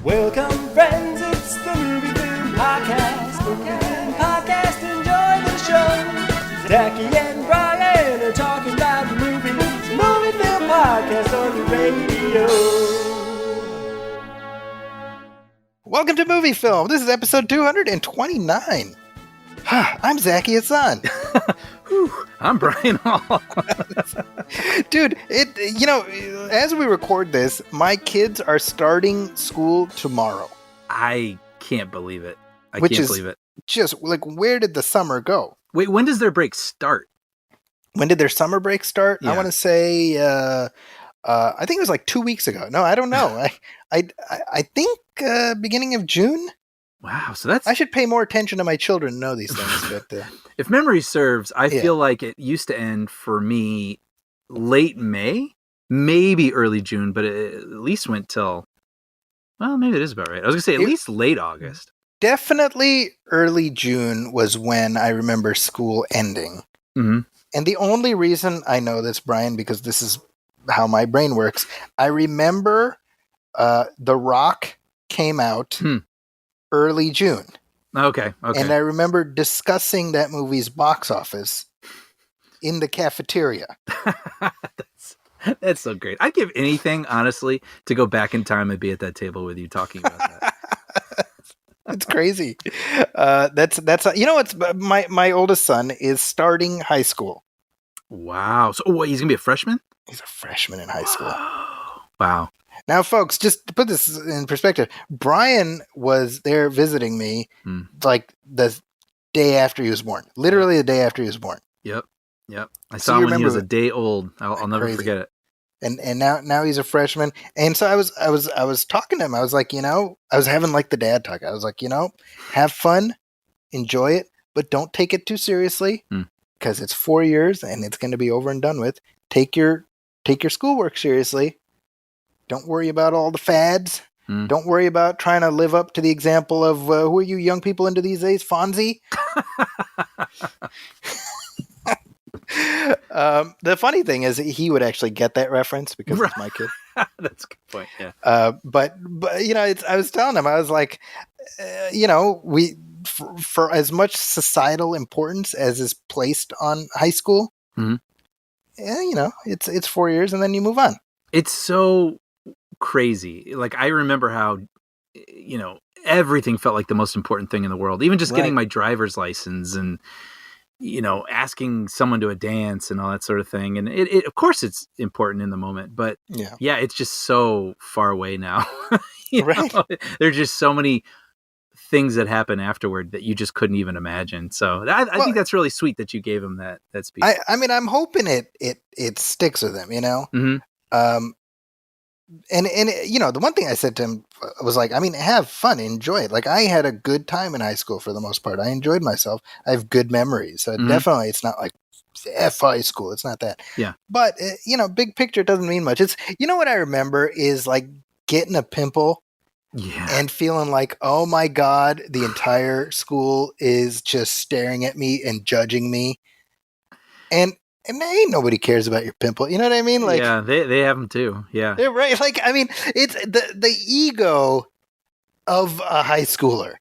Welcome, friends, it's the Movie Film Podcast. Movie Film Podcast, enjoy the show. Zachy and Brian are talking about movies. Movie Film Podcast on the radio. Welcome to Movie Film. This is episode 229. I'm Zachy Hassan. I'm Brian Hall. Dude, as we record this, my kids are starting school tomorrow. I can't believe it. I Which can't is believe it. Just like, where did the summer go? Wait, when does their break start? When did their summer break start? Yeah. I want to say, I think it was like 2 weeks ago. No, I don't know. I think beginning of June. Wow, so that's... I should pay more attention to my children and know these things. But if memory serves, I Yeah. feel like it used to end for me late May, maybe early June, but it at least went till... Well, maybe it is about right. I was going to say at least late August. definitely early June was when I remember school ending. Mm-hmm. And the only reason I know this, Brian, because this is how my brain works, I remember The Rock came out early June. Okay. And I remember discussing that movie's box office in the cafeteria. That's so great. I'd give anything, honestly, to go back in time and be at that table with you talking about that. It's crazy. That's you know what's my oldest son is starting high school. Wow. So he's going to be a freshman? He's a freshman in high school. Wow. Now, folks, just to put this in perspective, Brian was there visiting me like the day after he was born. Literally the day after he was born. Yep. I saw him when he was a day old. I'll never Crazy. forget it. And now he's a freshman. And so I was talking to him. I was like, I was having like the dad talk. I was like, have fun, enjoy it, but don't take it too seriously because it's 4 years and it's going to be over and done with. Take your schoolwork seriously. Don't worry about all the fads. Don't worry about trying to live up to the example of who are you young people into these days? Fonzie? The funny thing is he would actually get that reference because it's my kid. That's a good point. Yeah. But I was telling him, I was like, we for as much societal importance as is placed on high school, it's 4 years and then you move on. It's so crazy. Like, I remember how, everything felt like the most important thing in the world. Even just getting my driver's license and, asking someone to a dance and all that sort of thing. And it of course it's important in the moment, but yeah, it's just so far away now. Right. There's just so many things that happen afterward that you just couldn't even imagine. So I think that's really sweet that you gave him that speech. I mean, I'm hoping it sticks with him, Mm-hmm. And the one thing I said to him was like, I mean, have fun, enjoy it. Like, I had a good time in high school for the most part. I enjoyed myself. I have good memories. So definitely, it's not like F high school. It's not that. Yeah. But big picture, it doesn't mean much. It's what I remember is like getting a pimple. Yeah. And feeling like, oh my God, the entire school is just staring at me and judging me. And ain't nobody cares about your pimple. You know what I mean? Like, yeah, they have them too. Yeah. They're right. Like, I mean, it's the ego of a high schooler.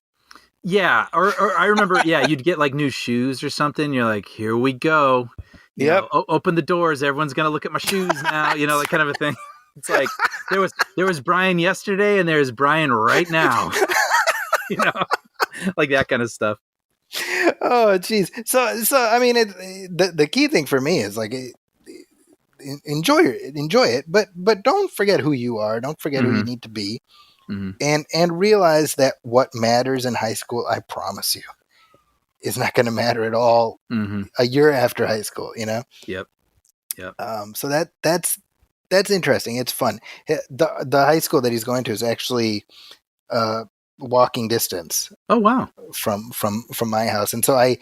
Yeah. Or I remember, you'd get like new shoes or something. You're like, here we go. You know, open the doors. Everyone's going to look at my shoes now, that kind of a thing. It's like there was Brian yesterday and there's Brian right now, like that kind of stuff. Oh, geez. So I mean, the key thing for me is like, enjoy it, but don't forget who you are. Don't forget who you need to be, and realize that what matters in high school, I promise you, is not going to matter at all a year after high school. Yep. So that's interesting. It's fun. The high school that he's going to is actually walking distance. Oh wow! From my house, and so I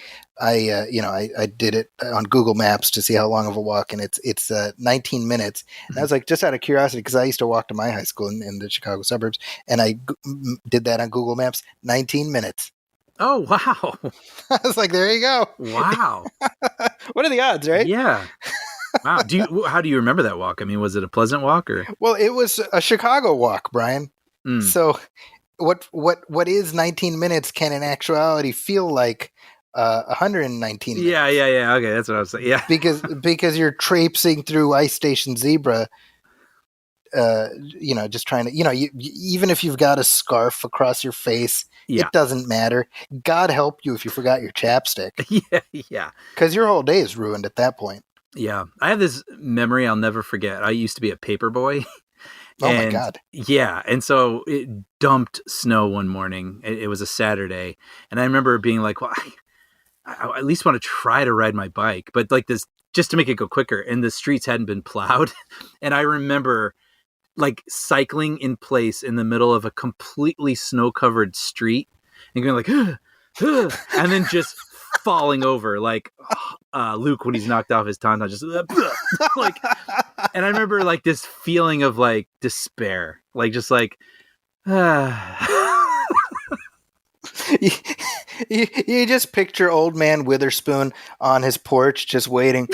did it on Google Maps to see how long of a walk, and it's 19 minutes. And I was like, just out of curiosity, because I used to walk to my high school in the Chicago suburbs, and I did that on Google Maps. 19 minutes. Oh wow! I was like, there you go. Wow. What are the odds, right? Yeah. Wow. How do you remember that walk? I mean, was it a pleasant walk or? Well, it was a Chicago walk, Brian. So what is 19 minutes can in actuality feel like 119 minutes. Yeah. Okay, that's what I was saying. Yeah. Because you're traipsing through Ice Station Zebra, just trying to, even if you've got a scarf across your face, it doesn't matter. God help you if you forgot your chapstick. Yeah. Because your whole day is ruined at that point. Yeah. I have this memory I'll never forget. I used to be a paper boy. Oh my God. Yeah. And so it dumped snow one morning. It was a Saturday. And I remember being like, well, I at least want to try to ride my bike. But like this, just to make it go quicker. And the streets hadn't been plowed. And I remember like cycling in place in the middle of a completely snow-covered street and going like, and then just falling over like Luke when he's knocked off his tauntaun, just like, and I remember like this feeling of like despair, like just like, you just picture old man Witherspoon on his porch just waiting.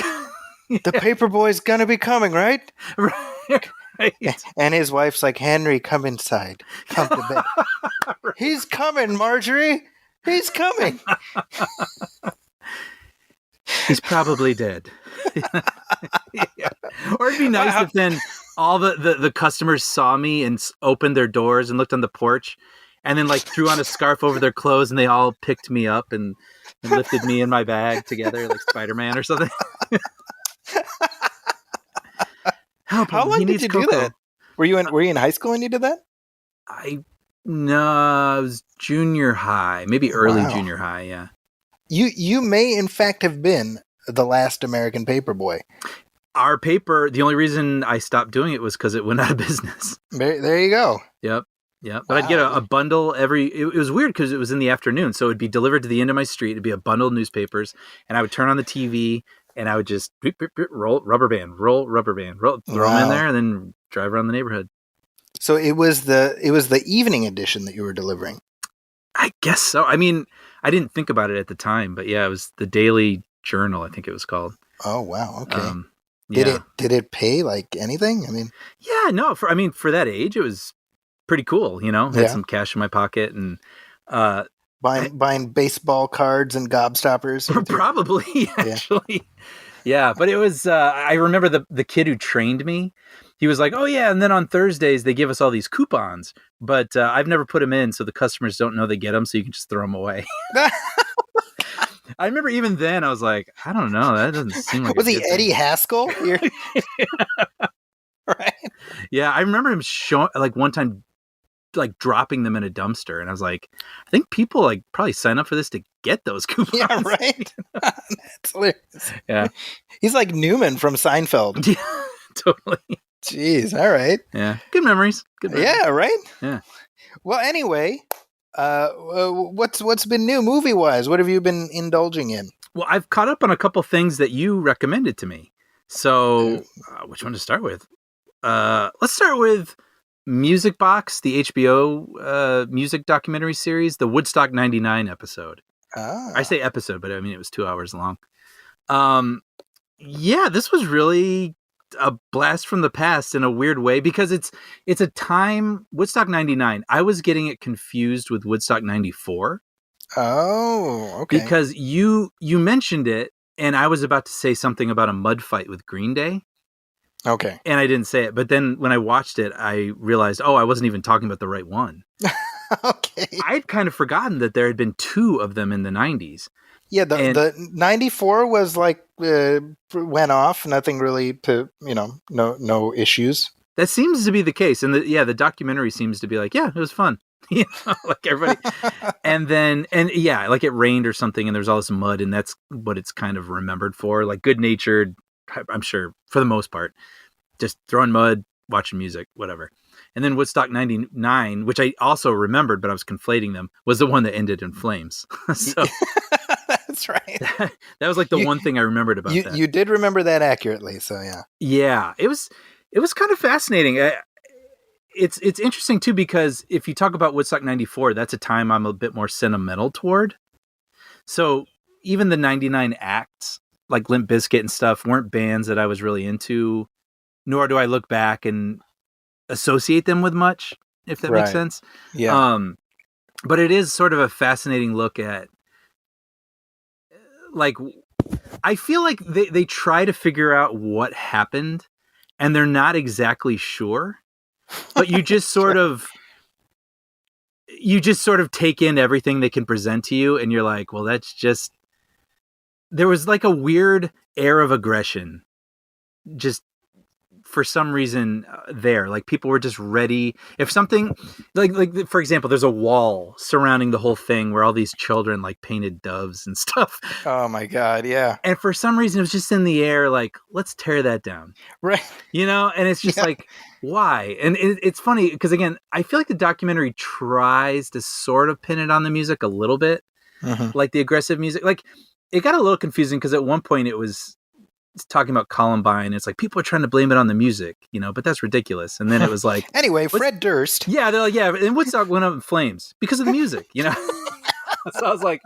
The paper boy's gonna be coming, right? Right. And his wife's like, Henry, come inside. Come to bed. Right. He's coming, Marjorie. He's coming. He's probably dead. Yeah. Or it'd be nice if then all the customers saw me and opened their doors and looked on the porch and then like threw on a scarf over their clothes and they all picked me up and lifted me in my bag together like Spider-Man or something. How long did you do that? Were you in high school when you did that? No, it was junior high, maybe early junior high. Yeah. You may in fact have been the last American paperboy. Our paper, the only reason I stopped doing it was because it went out of business. There you go. Yep. Yeah. But I'd get a bundle it was weird because it was in the afternoon. So it'd be delivered to the end of my street. It'd be a bundle of newspapers and I would turn on the TV and I would just roll rubber band, throw them in there and then drive around the neighborhood. So it was the evening edition that you were delivering. I guess so. I mean, I didn't think about it at the time, but yeah, it was the Daily Journal, I think it was called. Oh wow, okay. Did it pay like anything? I mean, yeah, no. For that age, it was pretty cool. Had some cash in my pocket and buying baseball cards and gobstoppers. Probably actually, yeah. But it was. I remember the kid who trained me. He was like, "Oh yeah," and then on Thursdays they give us all these coupons, but I've never put them in, so the customers don't know they get them, so you can just throw them away. I remember even then I was like, I don't know, that doesn't seem like. Was he Eddie Haskell? Right? Yeah, I remember him showing like one time, like dropping them in a dumpster, and I was like, I think people like probably sign up for this to get those coupons. Yeah, right. That's hilarious. Yeah, he's like Newman from Seinfeld. Yeah, totally. Jeez, all right. Yeah, good memories. Yeah, right. Yeah. Well, anyway, what's been new movie wise? What have you been indulging in? Well, I've caught up on a couple things that you recommended to me. So, which one to start with? Let's start with Music Box, the HBO music documentary series, the Woodstock '99 episode. I say episode, but I mean it was 2 hours long. Yeah, this was really a blast from the past in a weird way because it's a time. Woodstock '99. I was getting it confused with Woodstock '94. Oh, okay. Because you mentioned it, and I was about to say something about a mud fight with Green Day. Okay. And I didn't say it, but then when I watched it, I realized, I wasn't even talking about the right one. Okay. I'd kind of forgotten that there had been two of them in the 90s. Yeah, the 94 was like went off, nothing really to, no issues. That seems to be the case. And the documentary seems to be like, yeah, it was fun. Like everybody. and like it rained or something and there's all this mud and that's what it's kind of remembered for. Like good natured, I'm sure for the most part, just throwing mud, watching music, whatever. And then Woodstock '99, which I also remembered, but I was conflating them, was the one that ended in flames. So that's right. That was like the one thing I remembered about that. You did remember that accurately, so yeah. Yeah, it was kind of fascinating. It's interesting too because if you talk about Woodstock '94, that's a time I'm a bit more sentimental toward. So even the '99 acts like Limp Bizkit and stuff weren't bands that I was really into, nor do I look back and associate them with much. if that makes sense. Yeah. But it is sort of a fascinating look at, like, I feel like they try to figure out what happened and they're not exactly sure, but you just sort of take in everything they can present to you and you're like, well, that's just, there was like a weird air of aggression just for some reason there. Like people were just ready. If something like for example, there's a wall surrounding the whole thing where all these children like painted doves and stuff. Oh my God. Yeah. And for some reason it was just in the air. Like, let's tear that down. Right. And it's just like, why? And it's funny because again, I feel like the documentary tries to sort of pin it on the music a little bit, like the aggressive music. Like it got a little confusing because at one point it was talking about Columbine. It's like people are trying to blame it on the music, but that's ridiculous. And then it was like, anyway, Fred Durst. Yeah, they're like, yeah, and Woodstock went up in flames because of the music, So I was like,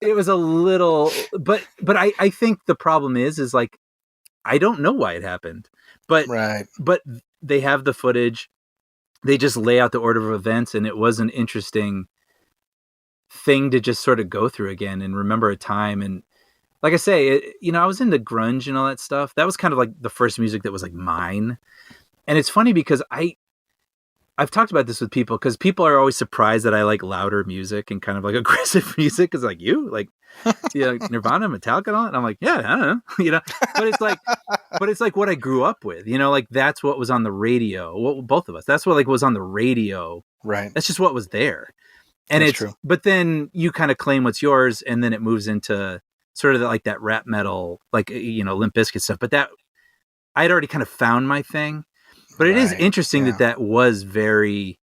it was a little, but I think the problem is like, I don't know why it happened, but they have the footage. They just lay out the order of events, and it was an interesting thing to just sort of go through again and remember a time. And like I say, I was into grunge and all that stuff. That was kind of like the first music that was like mine. And it's funny because I've talked about this with people because people are always surprised that I like louder music and kind of like aggressive music. It's like, you like, Nirvana, Metallica and all that. And I'm like, yeah, I don't know, but it's like what I grew up with, like that's what was on the radio. Well, both of us, that's what like was on the radio. Right. That's just what was there. And that's it's true. But then you kind of claim what's yours. And then it moves into sort of like that rap metal, like, Limp Bizkit stuff. But that I'd already kind of found my thing. But it is interesting that was very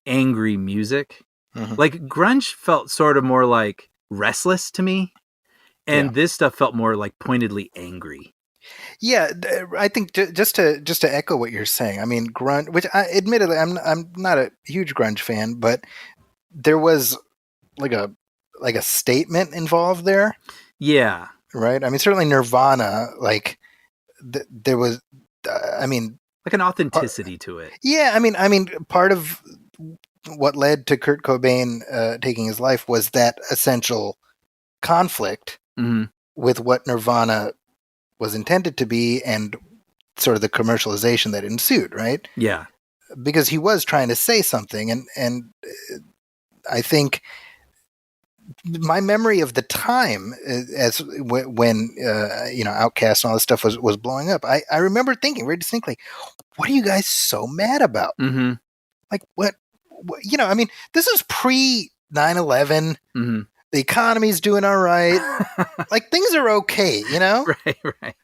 angry music. Like grunge felt sort of more like restless to me. And this stuff felt more like pointedly angry. Yeah, I think just to echo what you're saying. I mean, grunge, which admittedly I'm not a huge grunge fan, but there was like a statement involved there. Yeah. Right. I mean, certainly Nirvana, like there was. I mean, like an authenticity to it. Yeah, I mean, part of what led to Kurt Cobain taking his life was that essential conflict with what Nirvana was intended to be and sort of the commercialization that ensued, right? Yeah. Because he was trying to say something, and I think my memory of the time as when Outkast and all this stuff was blowing up, I remember thinking very distinctly, what are you guys so mad about? Like what I mean, this is pre 9/11. The economy's doing all right. Like things are okay, Right.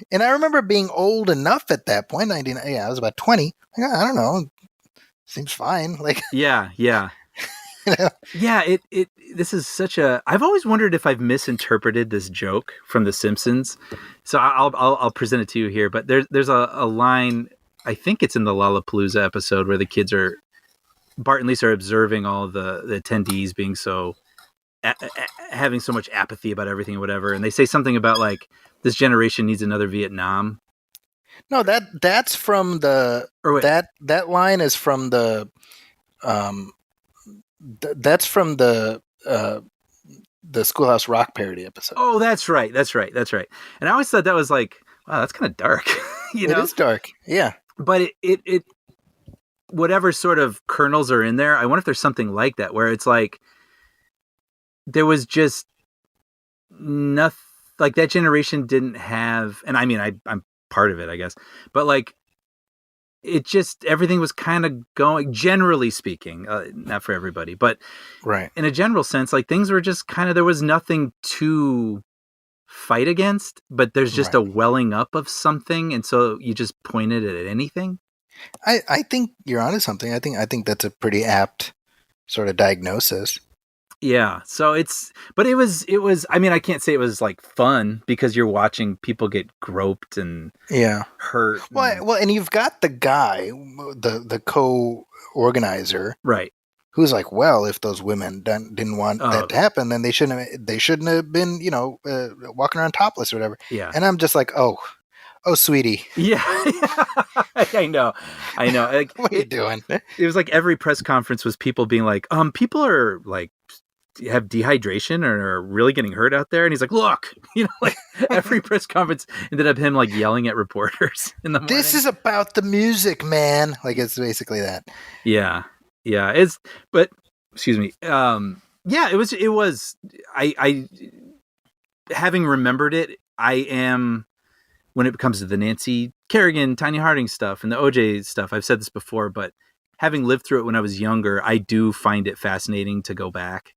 And I remember being old enough at that point. I was about 20. Like, I don't know, seems fine. Like yeah. Yeah, this is such a. I've always wondered if I've misinterpreted this joke from The Simpsons. So I'll present it to you here. But there's a line. I think it's in the Lollapalooza episode where the kids Bart and Lisa are observing all the attendees being so having so much apathy about everything or whatever, and they say something about like this generation needs another Vietnam. No, that's from the that line is from the that's from the Schoolhouse Rock parody episode. Oh, that's right. And I always thought that was like, wow, that's kind of dark. It is dark, yeah. But it whatever sort of kernels are in there, I wonder if there's something like that where it's like there was just nothing, like that generation didn't have, and I mean I'm part of it, I guess, but like it just, everything was kind of going, generally speaking, not for everybody, but in a general sense, like things were just kind of, there was nothing to fight against, but there's just a welling up of something, and so you just pointed it at anything. I think you're onto something. I think that's a pretty apt sort of diagnosis. Yeah. So it was, I mean, I can't say it was like fun because you're watching people get groped and hurt. Well, and you've got the guy, the co-organizer, right, who's like, well, if those women didn't want that to happen, then they shouldn't have been, walking around topless or whatever. Yeah. And I'm just like, oh, Oh, sweetie. Yeah, I know. Like, What are you doing? It was like every press conference was people being like, people are like have dehydration or are really getting hurt out there. And he's like, look, like every press conference ended up him like yelling at reporters in the morning. This is about the music, man. Like, it's basically that. Yeah. But excuse me. Yeah, it was, I having remembered it, I am, when it comes to the Nancy Kerrigan, Tanya Harding stuff and the OJ stuff, I've said this before, but having lived through it when I was younger, I do find it fascinating to go back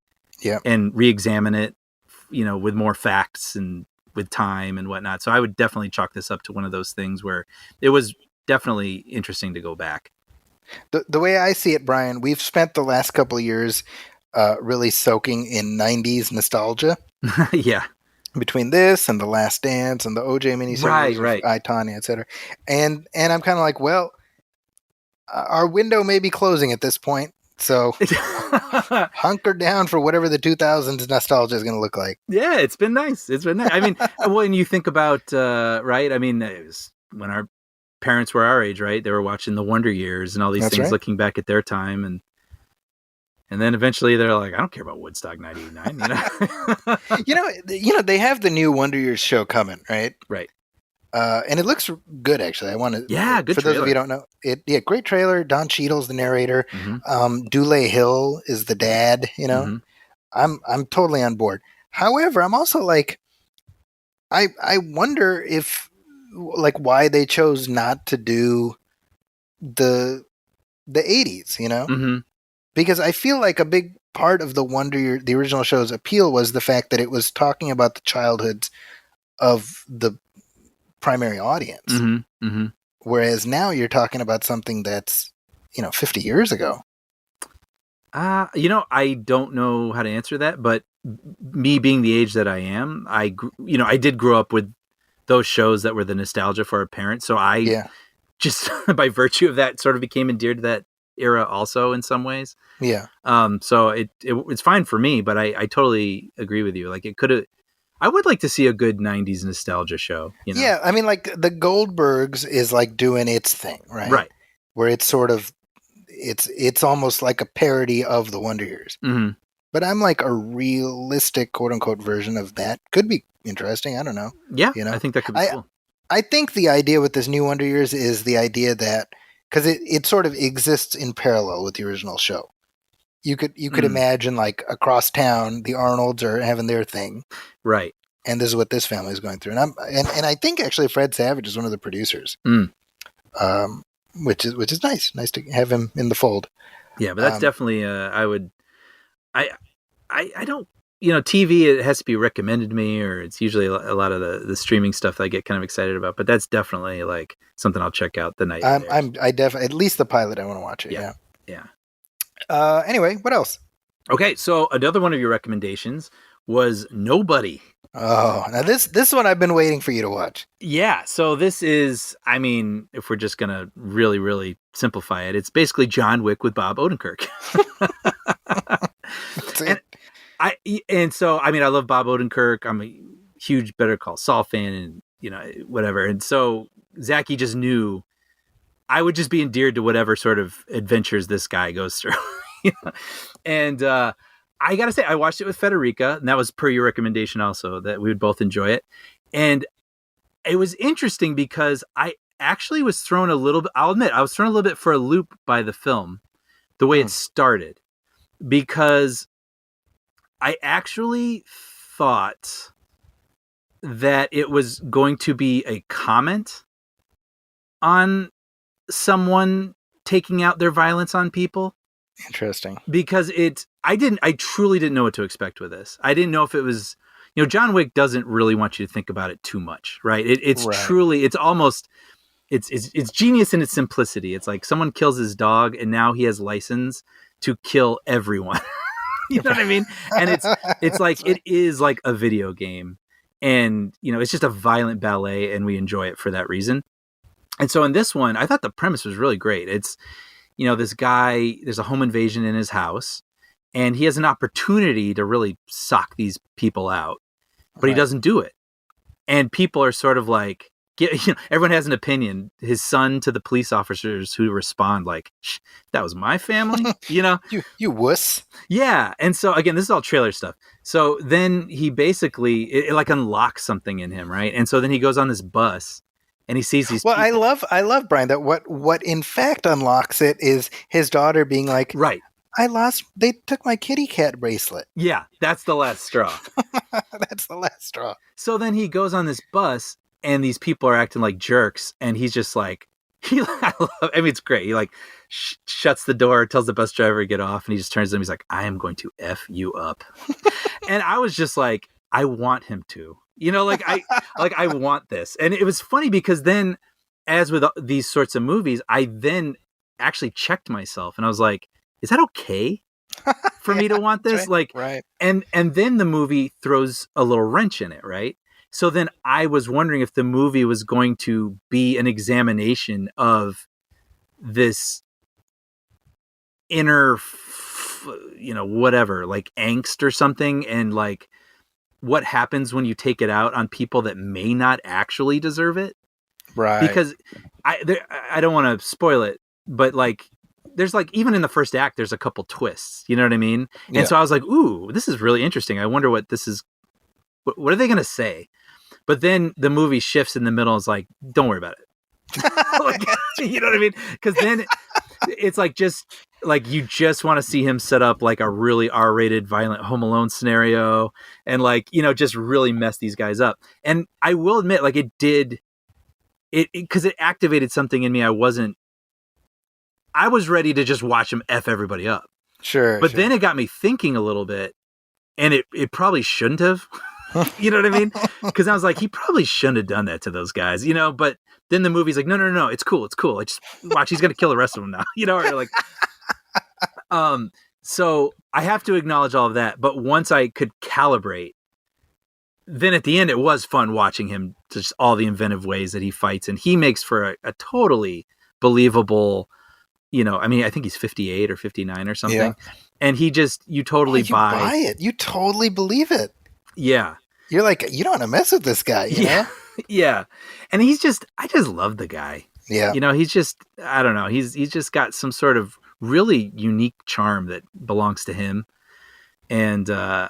and re-examine it, with more facts and with time and whatnot. So I would definitely chalk this up to one of those things where it was definitely interesting to go back. The way I see it, Brian, we've spent the last couple of years really soaking in 90s nostalgia. Yeah. Between this and The Last Dance and the OJ miniseries, right. I, Tonya, etc. And I'm kind of like, well, our window may be closing at this point, so hunker down for whatever the 2000s nostalgia is going to look like. Yeah, it's been nice. I mean, when you think about, right? I mean, it was when our parents were our age, right? They were watching the Wonder Years and all these things, looking back at their time, and then eventually they're like, I don't care about Woodstock 99, they have the new Wonder Years show coming, right? Right. And it looks good, actually. I want to, good for trailer. Those of you who don't know, great trailer. Don Cheadle's the narrator. Mm-hmm. Dule Hill is the dad. Mm-hmm. I'm totally on board. However, I'm also like, I wonder if, like, why they chose not to do the 80s, Mm-hmm. because I feel like a big part of the original show's appeal was the fact that it was talking about the childhoods of the primary audience. Mm-hmm. Mm-hmm. Whereas now you're talking about something that's, 50 years ago. I don't know how to answer that, but me being the age that I am, I did grow up with those shows that were the nostalgia for our parents. So I just by virtue of that sort of became endeared to that era also in some ways. Yeah. So it's fine for me, but I totally agree with you. Like I would like to see a good 90s nostalgia show. Yeah. I mean, like the Goldbergs is like doing its thing, right? Right. Where it's sort of, it's almost like a parody of the Wonder Years. Mm-hmm. But I'm like a realistic quote unquote version of that. Could be interesting. I don't know. Yeah. I think that could be cool. I think the idea with this new Wonder Years is the idea that, because it sort of exists in parallel with the original show. You could imagine, like, across town, the Arnolds are having their thing, right? And this is what this family is going through. And I think actually Fred Savage is one of the producers, which is nice to have him in the fold. Yeah, but that's definitely I don't, TV, it has to be recommended to me, or it's usually a lot of the streaming stuff that I get kind of excited about. But that's definitely like something I'll check out the night. I definitely, at least the pilot, I want to watch it. Yeah. Anyway, what else? Okay, so another one of your recommendations was Nobody. Oh, now this one I've been waiting for you to watch. Yeah, so this is, I mean, if we're just gonna really, really simplify it, it's basically John Wick with Bob Odenkirk. That's it. And so, I mean, I love Bob Odenkirk. I'm a huge Better Call Saul fan, and whatever. And so Zachy just knew I would just be endeared to whatever sort of adventures this guy goes through. And I gotta say, I watched it with Federica, and that was per your recommendation also, that we would both enjoy it. And it was interesting because I actually was thrown a little bit, I'll admit, I was thrown a little bit for a loop by the film, the way it started, because I actually thought that it was going to be a comment on someone taking out their violence on people. Interesting. Because I truly didn't know what to expect with this. I didn't know if it was, John Wick doesn't really want you to think about it too much, right? It's right. Truly, it's almost, it's genius in its simplicity. It's like someone kills his dog and now he has license to kill everyone. You know what I mean? And it's like, it is like a video game, and, it's just a violent ballet, and we enjoy it for that reason. And so in this one, I thought the premise was really great. It's, this guy, there's a home invasion in his house, and he has an opportunity to really sock these people out, but he doesn't do it. And people are sort of like, everyone has an opinion. His son to the police officers who respond like, that was my family, You wuss. Yeah. And so again, this is all trailer stuff. So then he basically, it like unlocks something in him, right? And so then he goes on this bus and he sees these Well, people. I love Brian, that what in fact unlocks it is his daughter being like, Right. They took my kitty cat bracelet. Yeah, that's the last straw. That's the last straw. So then he goes on this bus and these people are acting like jerks. And he's just like, it's great. He like shuts the door, tells the bus driver to get off. And he just turns to them. He's like, I am going to F you up. And I was just like, I want him to, I want this. And it was funny because then as with these sorts of movies, I then actually checked myself and I was like, is that okay for me to want this? Right. And then the movie throws a little wrench in it, right? So then I was wondering if the movie was going to be an examination of this inner, whatever, like angst or something. And like what happens when you take it out on people that may not actually deserve it. Right. Because I don't want to spoil it, but like, there's like, even in the first act, there's a couple twists, you know what I mean? Yeah. And so I was like, ooh, this is really interesting. I wonder what this is. What are they going to say? But then the movie shifts in the middle. And it's like, don't worry about it. Like, you know what I mean? Because then it's like, just like, you just want to see him set up like a really R-rated violent Home Alone scenario and like, just really mess these guys up. And I will admit, like it did because it activated something in me. I was ready to just watch him F everybody up. Sure. But then it got me thinking a little bit, and it probably shouldn't have. You know what I mean? Because I was like, he probably shouldn't have done that to those guys, But then the movie's like, no, it's cool. I just watch. He's gonna kill the rest of them now, Or like, so I have to acknowledge all of that. But once I could calibrate, then at the end, it was fun watching him just all the inventive ways that he fights, and he makes for a totally believable. I think he's 58 or 59 or something. Yeah. And you totally buy it. You totally believe it. Yeah. You're like, you don't want to mess with this guy, you know? Yeah. And I just love the guy. Yeah. He's just, I don't know. He's just got some sort of really unique charm that belongs to him. And so,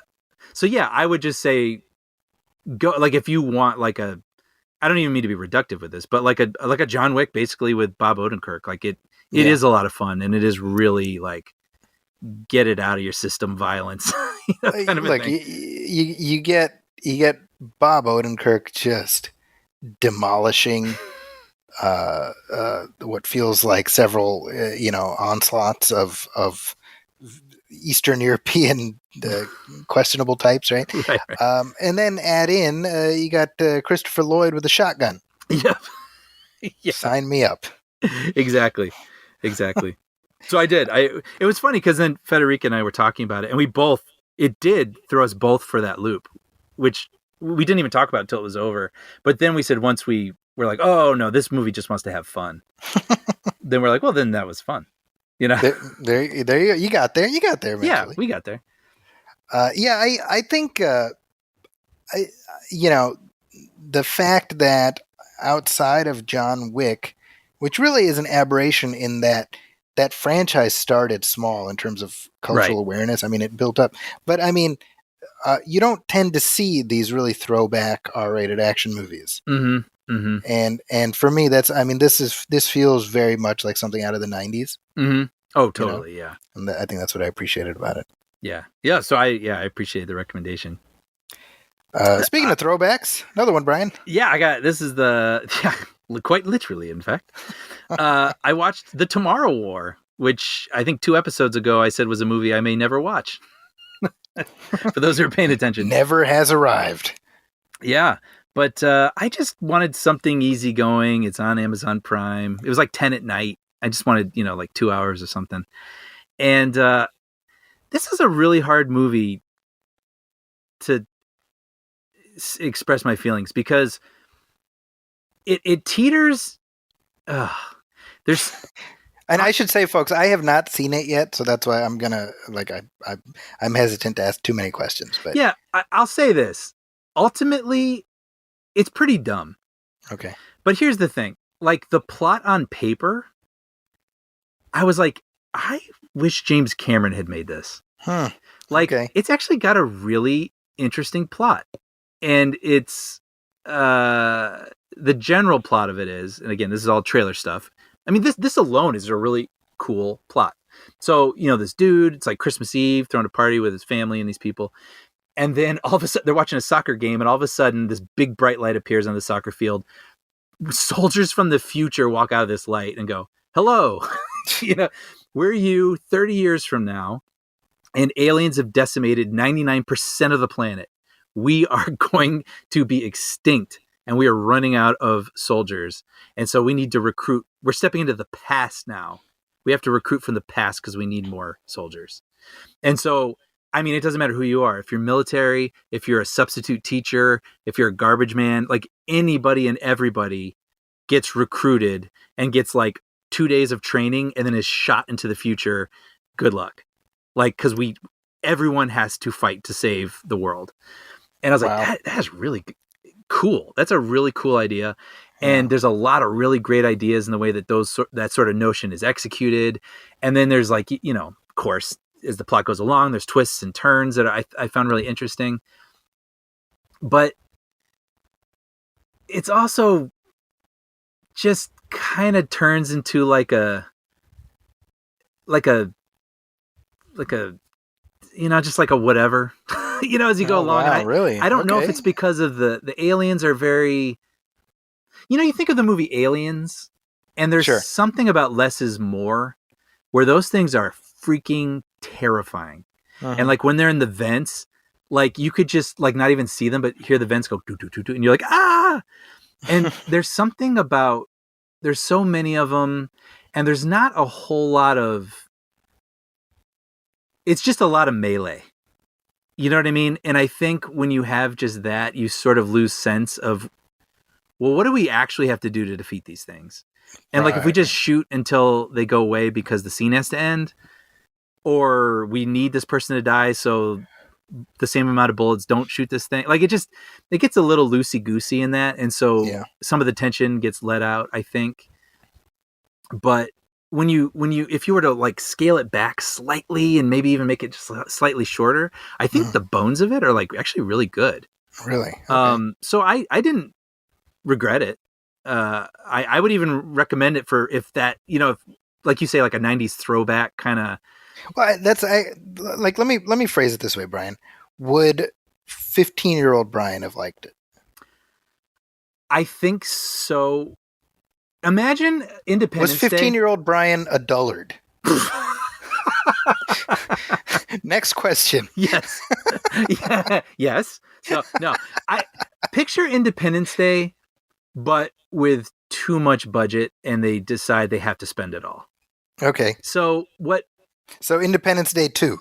yeah, I would just say go, like, if you want like I don't even mean to be reductive with this, but like a John Wick basically with Bob Odenkirk, like it is a lot of fun, and it is really like get it out of your system violence. Kind of like you get Bob Odenkirk just demolishing what feels like several onslaughts of Eastern European questionable types, right? Right. And then add in you got Christopher Lloyd with a shotgun. Yep. Yeah. Sign me up. Exactly. So I did. It was funny because then Federica and I were talking about it, and it did throw us both for that loop, which we didn't even talk about until it was over. But then we said once we were like, oh no, this movie just wants to have fun. Then we're like, well, then that was fun. There you got there eventually. Yeah, we got there. I think the fact that outside of John Wick, which really is an aberration in that franchise started small in terms of cultural awareness. I mean, it built up, but I mean, you don't tend to see these really throwback R-rated action movies. Mm-hmm. Mm-hmm. And for me, this feels very much like something out of the 90s. Mm-hmm. Oh, totally. Yeah. And I think that's what I appreciated about it. Yeah. Yeah. So I appreciate the recommendation. Speaking of throwbacks, another one, Brian. Yeah, this is quite literally, in fact. I watched The Tomorrow War, which I think 2 episodes ago I said was a movie I may never watch. For those who are paying attention. Never has arrived. Yeah. But I just wanted something easygoing. It's on Amazon Prime. It was like 10 at night. I just wanted, like 2 hours or something. And this is a really hard movie to express my feelings because it teeters. There's, and I should say, folks, I have not seen it yet, so that's why I'm gonna I'm hesitant to ask too many questions. But yeah, I'll say this: ultimately, it's pretty dumb. Okay, But here's the thing. Like, the plot on paper, I was like, I wish James Cameron had made this. Like, it's actually got a really interesting plot. And it's the general plot of it is, and again, this is all trailer stuff. I mean, this alone is a really cool plot. So, this dude, it's like Christmas Eve, throwing a party with his family and these people. And then all of a sudden, they're watching a soccer game, and all of a sudden, this big bright light appears on the soccer field. Soldiers from the future walk out of this light and go, hello, we're you 30 years from now, and aliens have decimated 99% of the planet. We are going to be extinct, and we are running out of soldiers. And so we need to recruit. We're stepping into the past now. We have to recruit from the past because we need more soldiers. And so, I mean, it doesn't matter who you are. If you're military, if you're a substitute teacher, if you're a garbage man, like anybody and everybody gets recruited and gets like 2 days of training and then is shot into the future. Good luck. Like, because everyone has to fight to save the world. And I was like, that's really cool. That's a really cool idea. And there's a lot of really great ideas in the way that that sort of notion is executed. And then there's like, of course, as the plot goes along, there's twists and turns that I found really interesting. But it's also just kind of turns into like a just like a whatever, as you go along. Wow, and really? I don't know if it's because of the aliens are very, you think of the movie Aliens, and there's something about less is more, where those things are freaking terrifying. And like when they're in the vents, like you could just like not even see them, but hear the vents go doo, doo, doo, doo, and you're like, ah. And there's something about, there's so many of them, and there's not a whole lot of, it's just a lot of melee. You know what I mean? And I think when you have just that, you sort of lose sense of, well, what do we actually have to do to defeat these things? And like, if we just shoot until they go away because the scene has to end, or we need this person to die, so the same amount of bullets don't shoot this thing. Like, it gets a little loosey-goosey in that. And so some of the tension gets let out, I think. But if you were to like scale it back slightly and maybe even make it just slightly shorter, I think the bones of it are like actually really good. Really? Okay. So I didn't regret it. I would even recommend it for if that, if, like you say, like a 90s throwback kind of. Well, let me phrase it this way, Brian. Would 15-year-old Brian have liked it? I think so. Imagine Independence Day. Was 15-year-old Brian a dullard? Next question. Yes. Yes. So, no. I picture Independence Day, but with too much budget, and they decide they have to spend it all. Okay. So Independence Day 2.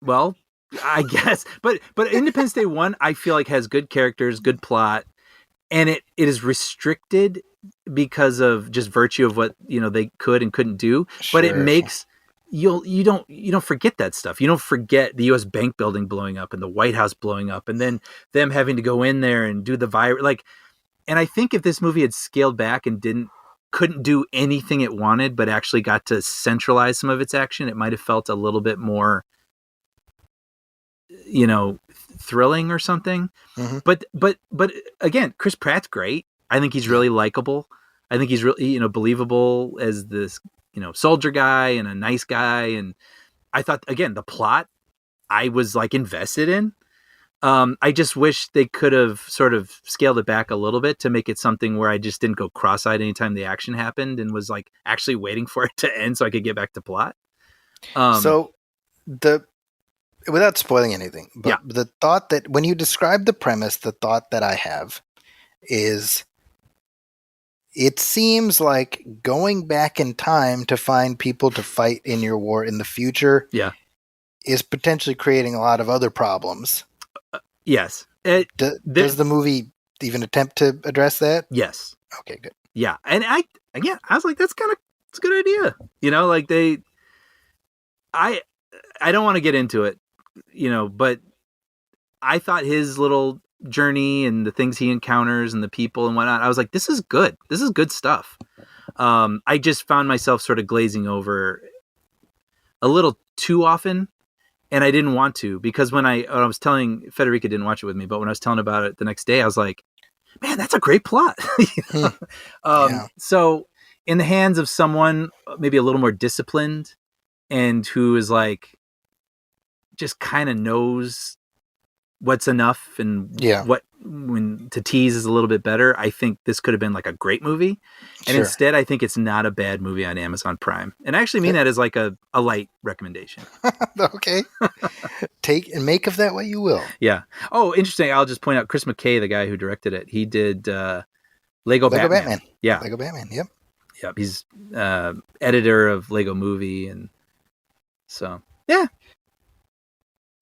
Well, I guess. But Independence Day 1, I feel like has good characters, good plot, and it is restricted because of just virtue of what they could and couldn't do. But it makes you don't forget that stuff. You don't forget the U.S. bank building blowing up and the White House blowing up, and then them having to go in there and do the virus. Like, and I think if this movie had scaled back and couldn't do anything it wanted, but actually got to centralize some of its action, it might have felt a little bit more, thrilling or something. Mm-hmm. But again, Chris Pratt's great. I think he's really likable. I think he's really, believable as this, soldier guy and a nice guy. And I thought, again, the plot I was like invested in. I just wish they could have sort of scaled it back a little bit to make it something where I just didn't go cross-eyed anytime the action happened and was like actually waiting for it to end so I could get back to plot. Without spoiling anything, but the thought that when you describe the premise, the thought that I have is it seems like going back in time to find people to fight in your war in the future is potentially creating a lot of other problems. Yes. Does the movie even attempt to address that? Yes. Okay, good. Yeah. And I was like, it's a good idea. Like I don't want to get into it, but I thought his little journey and the things he encounters and the people and whatnot, I was like, this is good. This is good stuff. I just found myself sort of glazing over a little too often, and I didn't want to, because when I was telling Federica, didn't watch it with me, but when I was telling about it the next day, I was like, man, that's a great plot. So in the hands of someone maybe a little more disciplined and who is like just kind of knows what's enough and what when to tease is a little bit better, I think this could have been like a great movie. And instead, I think it's not a bad movie on Amazon Prime. And I actually mean that as like a light recommendation. Okay. Take and make of that what you will. Yeah. Oh, interesting. I'll just point out Chris McKay, the guy who directed it. He did Lego Batman. Yeah. Lego Batman. Yep. Yep. He's editor of Lego Movie. And so, yeah.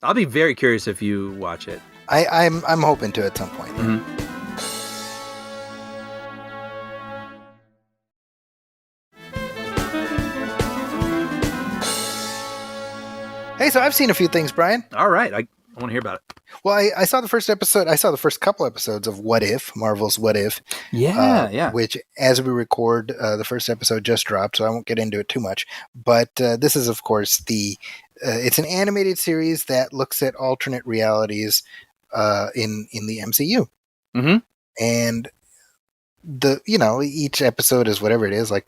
I'll be very curious if you watch it. I'm hoping to at some point. Mm-hmm. Hey, so I've seen a few things, Brian. All right. I want to hear about it. Well, I saw the first episode. I saw the first couple episodes of What If, Marvel's What If. Yeah. Which, as we record, the first episode just dropped, so I won't get into it too much. But this is, of course, it's an animated series that looks at alternate realities in the MCU. Mm-hmm. And each episode is whatever it is, like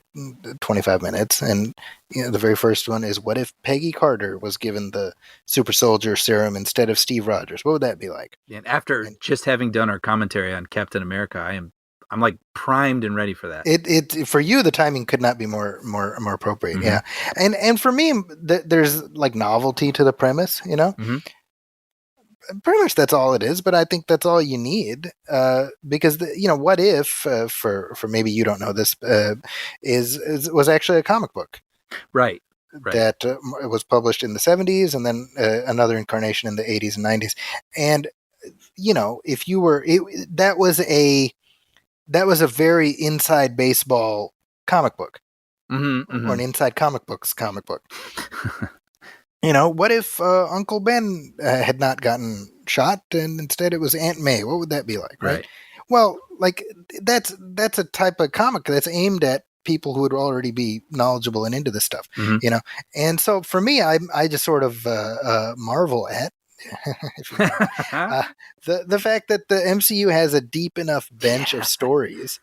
25 minutes. And the very first one is, what if Peggy Carter was given the super soldier serum instead of Steve Rogers? What would that be like? And after just having done our commentary on Captain America, I'm like primed and ready for that. It for you, the timing could not be more appropriate. Mm-hmm. Yeah. And for me, there's like novelty to the premise, Mm-hmm. Pretty much that's all it is, but I think that's all you need, because what if for maybe you don't know this was actually a comic book, right? That it was published in the 70s and then another incarnation in the 80s and 90s, and if you were that was a very inside baseball comic book, mm-hmm. or an inside comic book. What if Uncle Ben had not gotten shot and instead it was Aunt May? What would that be like, right? Well, like that's a type of comic that's aimed at people who would already be knowledgeable and into this stuff, mm-hmm. And so for me, I just sort of marvel at the fact that the MCU has a deep enough bench of stories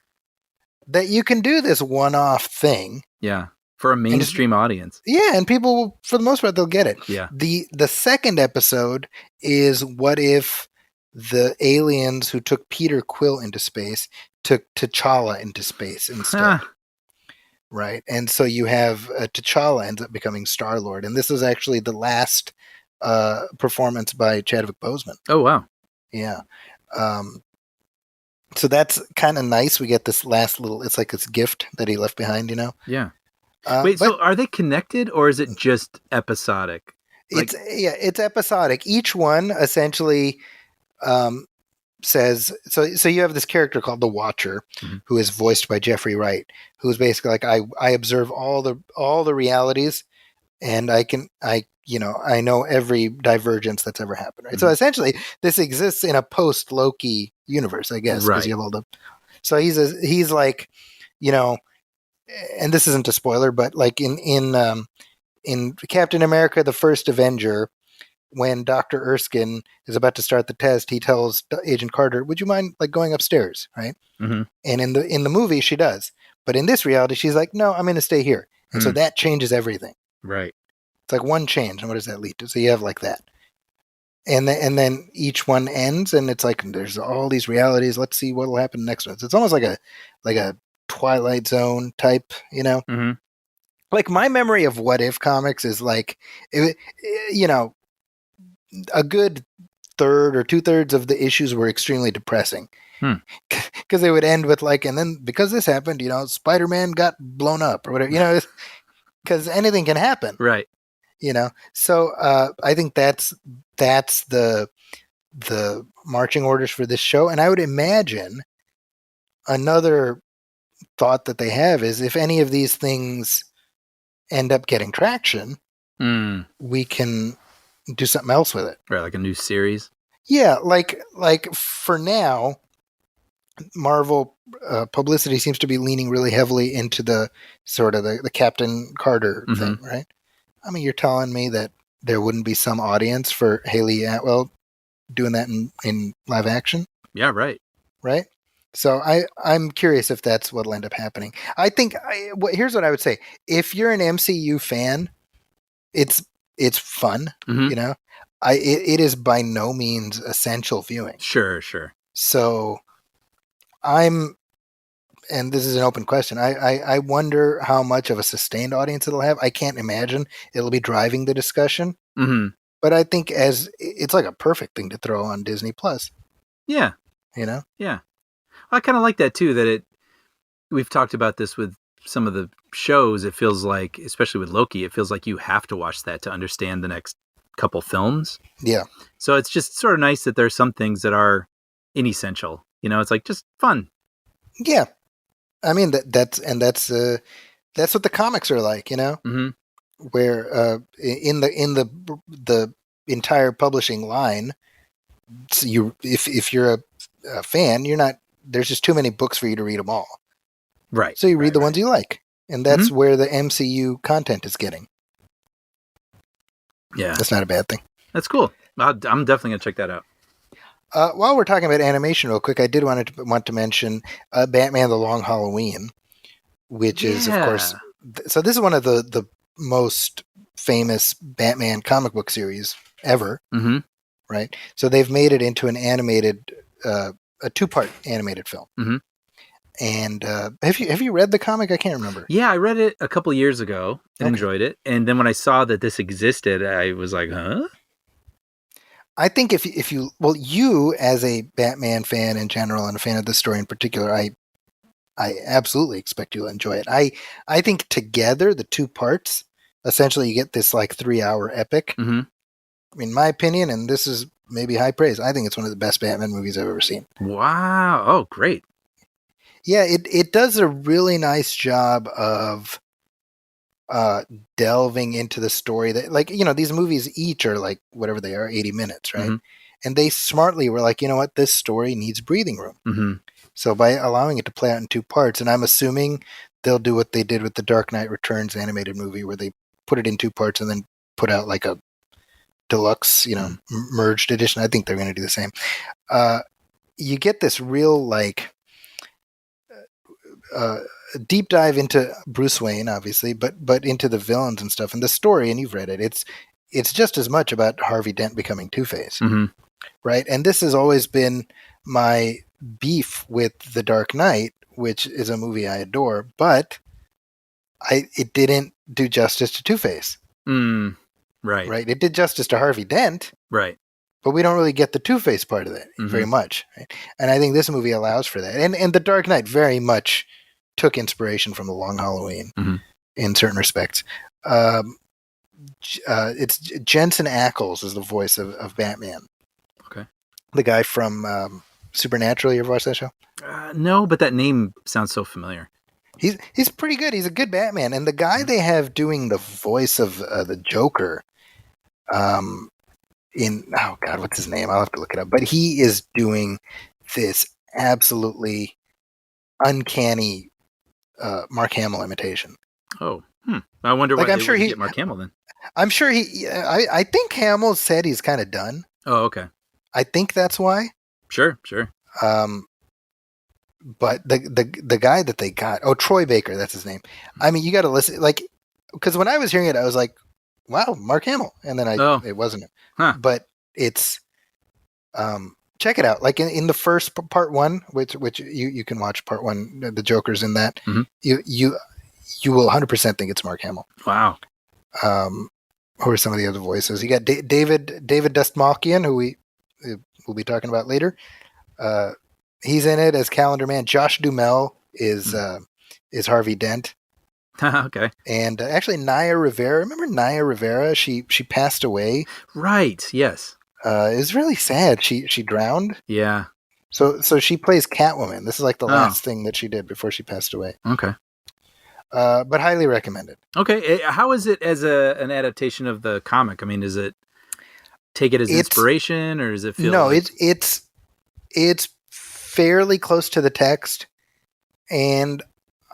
that you can do this one-off thing. Yeah. For a mainstream audience. Yeah, and people, for the most part, they'll get it. Yeah. The second episode is, what if the aliens who took Peter Quill into space took T'Challa into space instead? Right? And so you have T'Challa ends up becoming Star-Lord. And this is actually the last performance by Chadwick Boseman. Oh, wow. Yeah. So that's kind of nice. We get this last little, it's like this gift that he left behind, Yeah. Wait, so are they connected or is it just episodic? It's episodic. Each one essentially says, so you have this character called the Watcher, mm-hmm. who is voiced by Jeffrey Wright, who's basically like, I observe all the realities, and I know every divergence that's ever happened. Right. Mm-hmm. So essentially this exists in a post Loki universe, I guess. Right. You have all so he's like, and this isn't a spoiler, but like in Captain America, the First Avenger, when Dr. Erskine is about to start the test, he tells Agent Carter, "Would you mind like going upstairs?" Right? Mm-hmm. And in the movie, she does, but in this reality, she's like, "No, I'm going to stay here," and so that changes everything. Right? It's like one change, and what does that lead to? So you have like that, and then each one ends, and it's like there's all these realities. Let's see what will happen next one. So it's almost like a Twilight Zone type, Mm-hmm. Like my memory of What If comics is like, a good third or 2/3 of the issues were extremely depressing, because they would end with like, and then because this happened, Spider-Man got blown up or whatever, because anything can happen, right? So I think that's the marching orders for this show, and I would imagine another thought that they have is, if any of these things end up getting traction, we can do something else with it. Right, like a new series. Yeah, like for now, Marvel publicity seems to be leaning really heavily into the sort of the Captain Carter thing, right? I mean, you're telling me that there wouldn't be some audience for Haley Atwell doing that in live action? Yeah, right. Right? So I'm curious if that's what'll end up happening. I think here's what I would say: if you're an MCU fan, it's fun, you know. It is by no means essential viewing. Sure. So I'm, and this is an open question. I wonder how much of a sustained audience it'll have. I can't imagine it'll be driving the discussion. But I think as it's like a perfect thing to throw on Disney Plus. Yeah. You know? Yeah. I kind of like that too, that we've talked about this with some of the shows. It feels like, especially with Loki, it feels like you have to watch that to understand the next couple films. Yeah. So it's just sort of nice that there's some things that are inessential. You know, it's like just fun. Yeah. I mean, that's what the comics are like, you know? Where in the entire publishing line, so if you're a fan, you're not, there's just too many books for you to read them all. Right. So you read the ones you like. And that's where the MCU content is getting. Yeah. That's not a bad thing. That's cool. I'm definitely going to check that out. While we're talking about animation real quick, I did want to mention Batman The Long Halloween, which is, of course, so this is one of the most famous Batman comic book series ever, right? So they've made it into an animated, a 2-part animated film. And have you read the comic? I can't remember. Yeah, I read it a couple of years ago and enjoyed it. And then when I saw that this existed, I was like, huh? I think if you as a Batman fan in general and a fan of this story in particular, I absolutely expect you'll enjoy it. I think together the 2 parts, essentially you get this like 3-hour epic. In my opinion, and this is maybe high praise, I think it's one of the best Batman movies I've ever seen. Wow! Oh, great. Yeah, it does a really nice job of delving into the story that, like, you know, these movies each are like whatever they are, 80 minutes, right? And they smartly were like, you know what, this story needs breathing room. So by allowing it to play out in 2 parts, and I'm assuming they'll do what they did with the Dark Knight Returns animated movie, where they put it in 2 parts and then put out like a deluxe, you know, merged edition. I think they're going to do the same. You get this real like deep dive into Bruce Wayne, obviously, but into the villains and stuff, and the story. And you've read it; it's just as much about Harvey Dent becoming Two-Face, right? And this has always been my beef with The Dark Knight, which is a movie I adore, but it didn't do justice to Two-Face. Right. It did justice to Harvey Dent. Right. But we don't really get the Two-Face part of that very much. Right? And I think this movie allows for that. And The Dark Knight very much took inspiration from The Long Halloween in certain respects. It's Jensen Ackles is the voice of Batman. Okay. The guy from Supernatural. You ever watch that show? No, but that name sounds so familiar. He's pretty good. He's a good Batman. And the guy they have doing the voice of the Joker, oh God, what's his name? I'll have to look it up. But he is doing this absolutely uncanny Mark Hamill imitation. Oh, I wonder why I'm sure get Mark Hamill then. I'm sure I think Hamill said he's kind of done. Oh, okay. I think that's why. Sure. But the guy that they got, Troy Baker, that's his name. I mean, you got to listen, like, because when I was hearing it, I was like, wow, Mark Hamill. And then it wasn't him. But it's, check it out. Like in the first part 1, which you can watch part 1, the Joker's in that. You will 100% think it's Mark Hamill. Wow. Who are some of the other voices? You got David Dastmalchian, who we'll be talking about later. He's in it as Calendar Man. Josh Duhamel is Harvey Dent. Okay. And actually, Naya Rivera. Remember Naya Rivera? She passed away. Right. Yes. It was really sad. She drowned. Yeah. So she plays Catwoman. This is like the last thing that she did before she passed away. Okay. But highly recommended. Okay. How is it as an adaptation of the comic? I mean, is it? take it as inspiration, or does it feel? No, it's fairly close to the text, and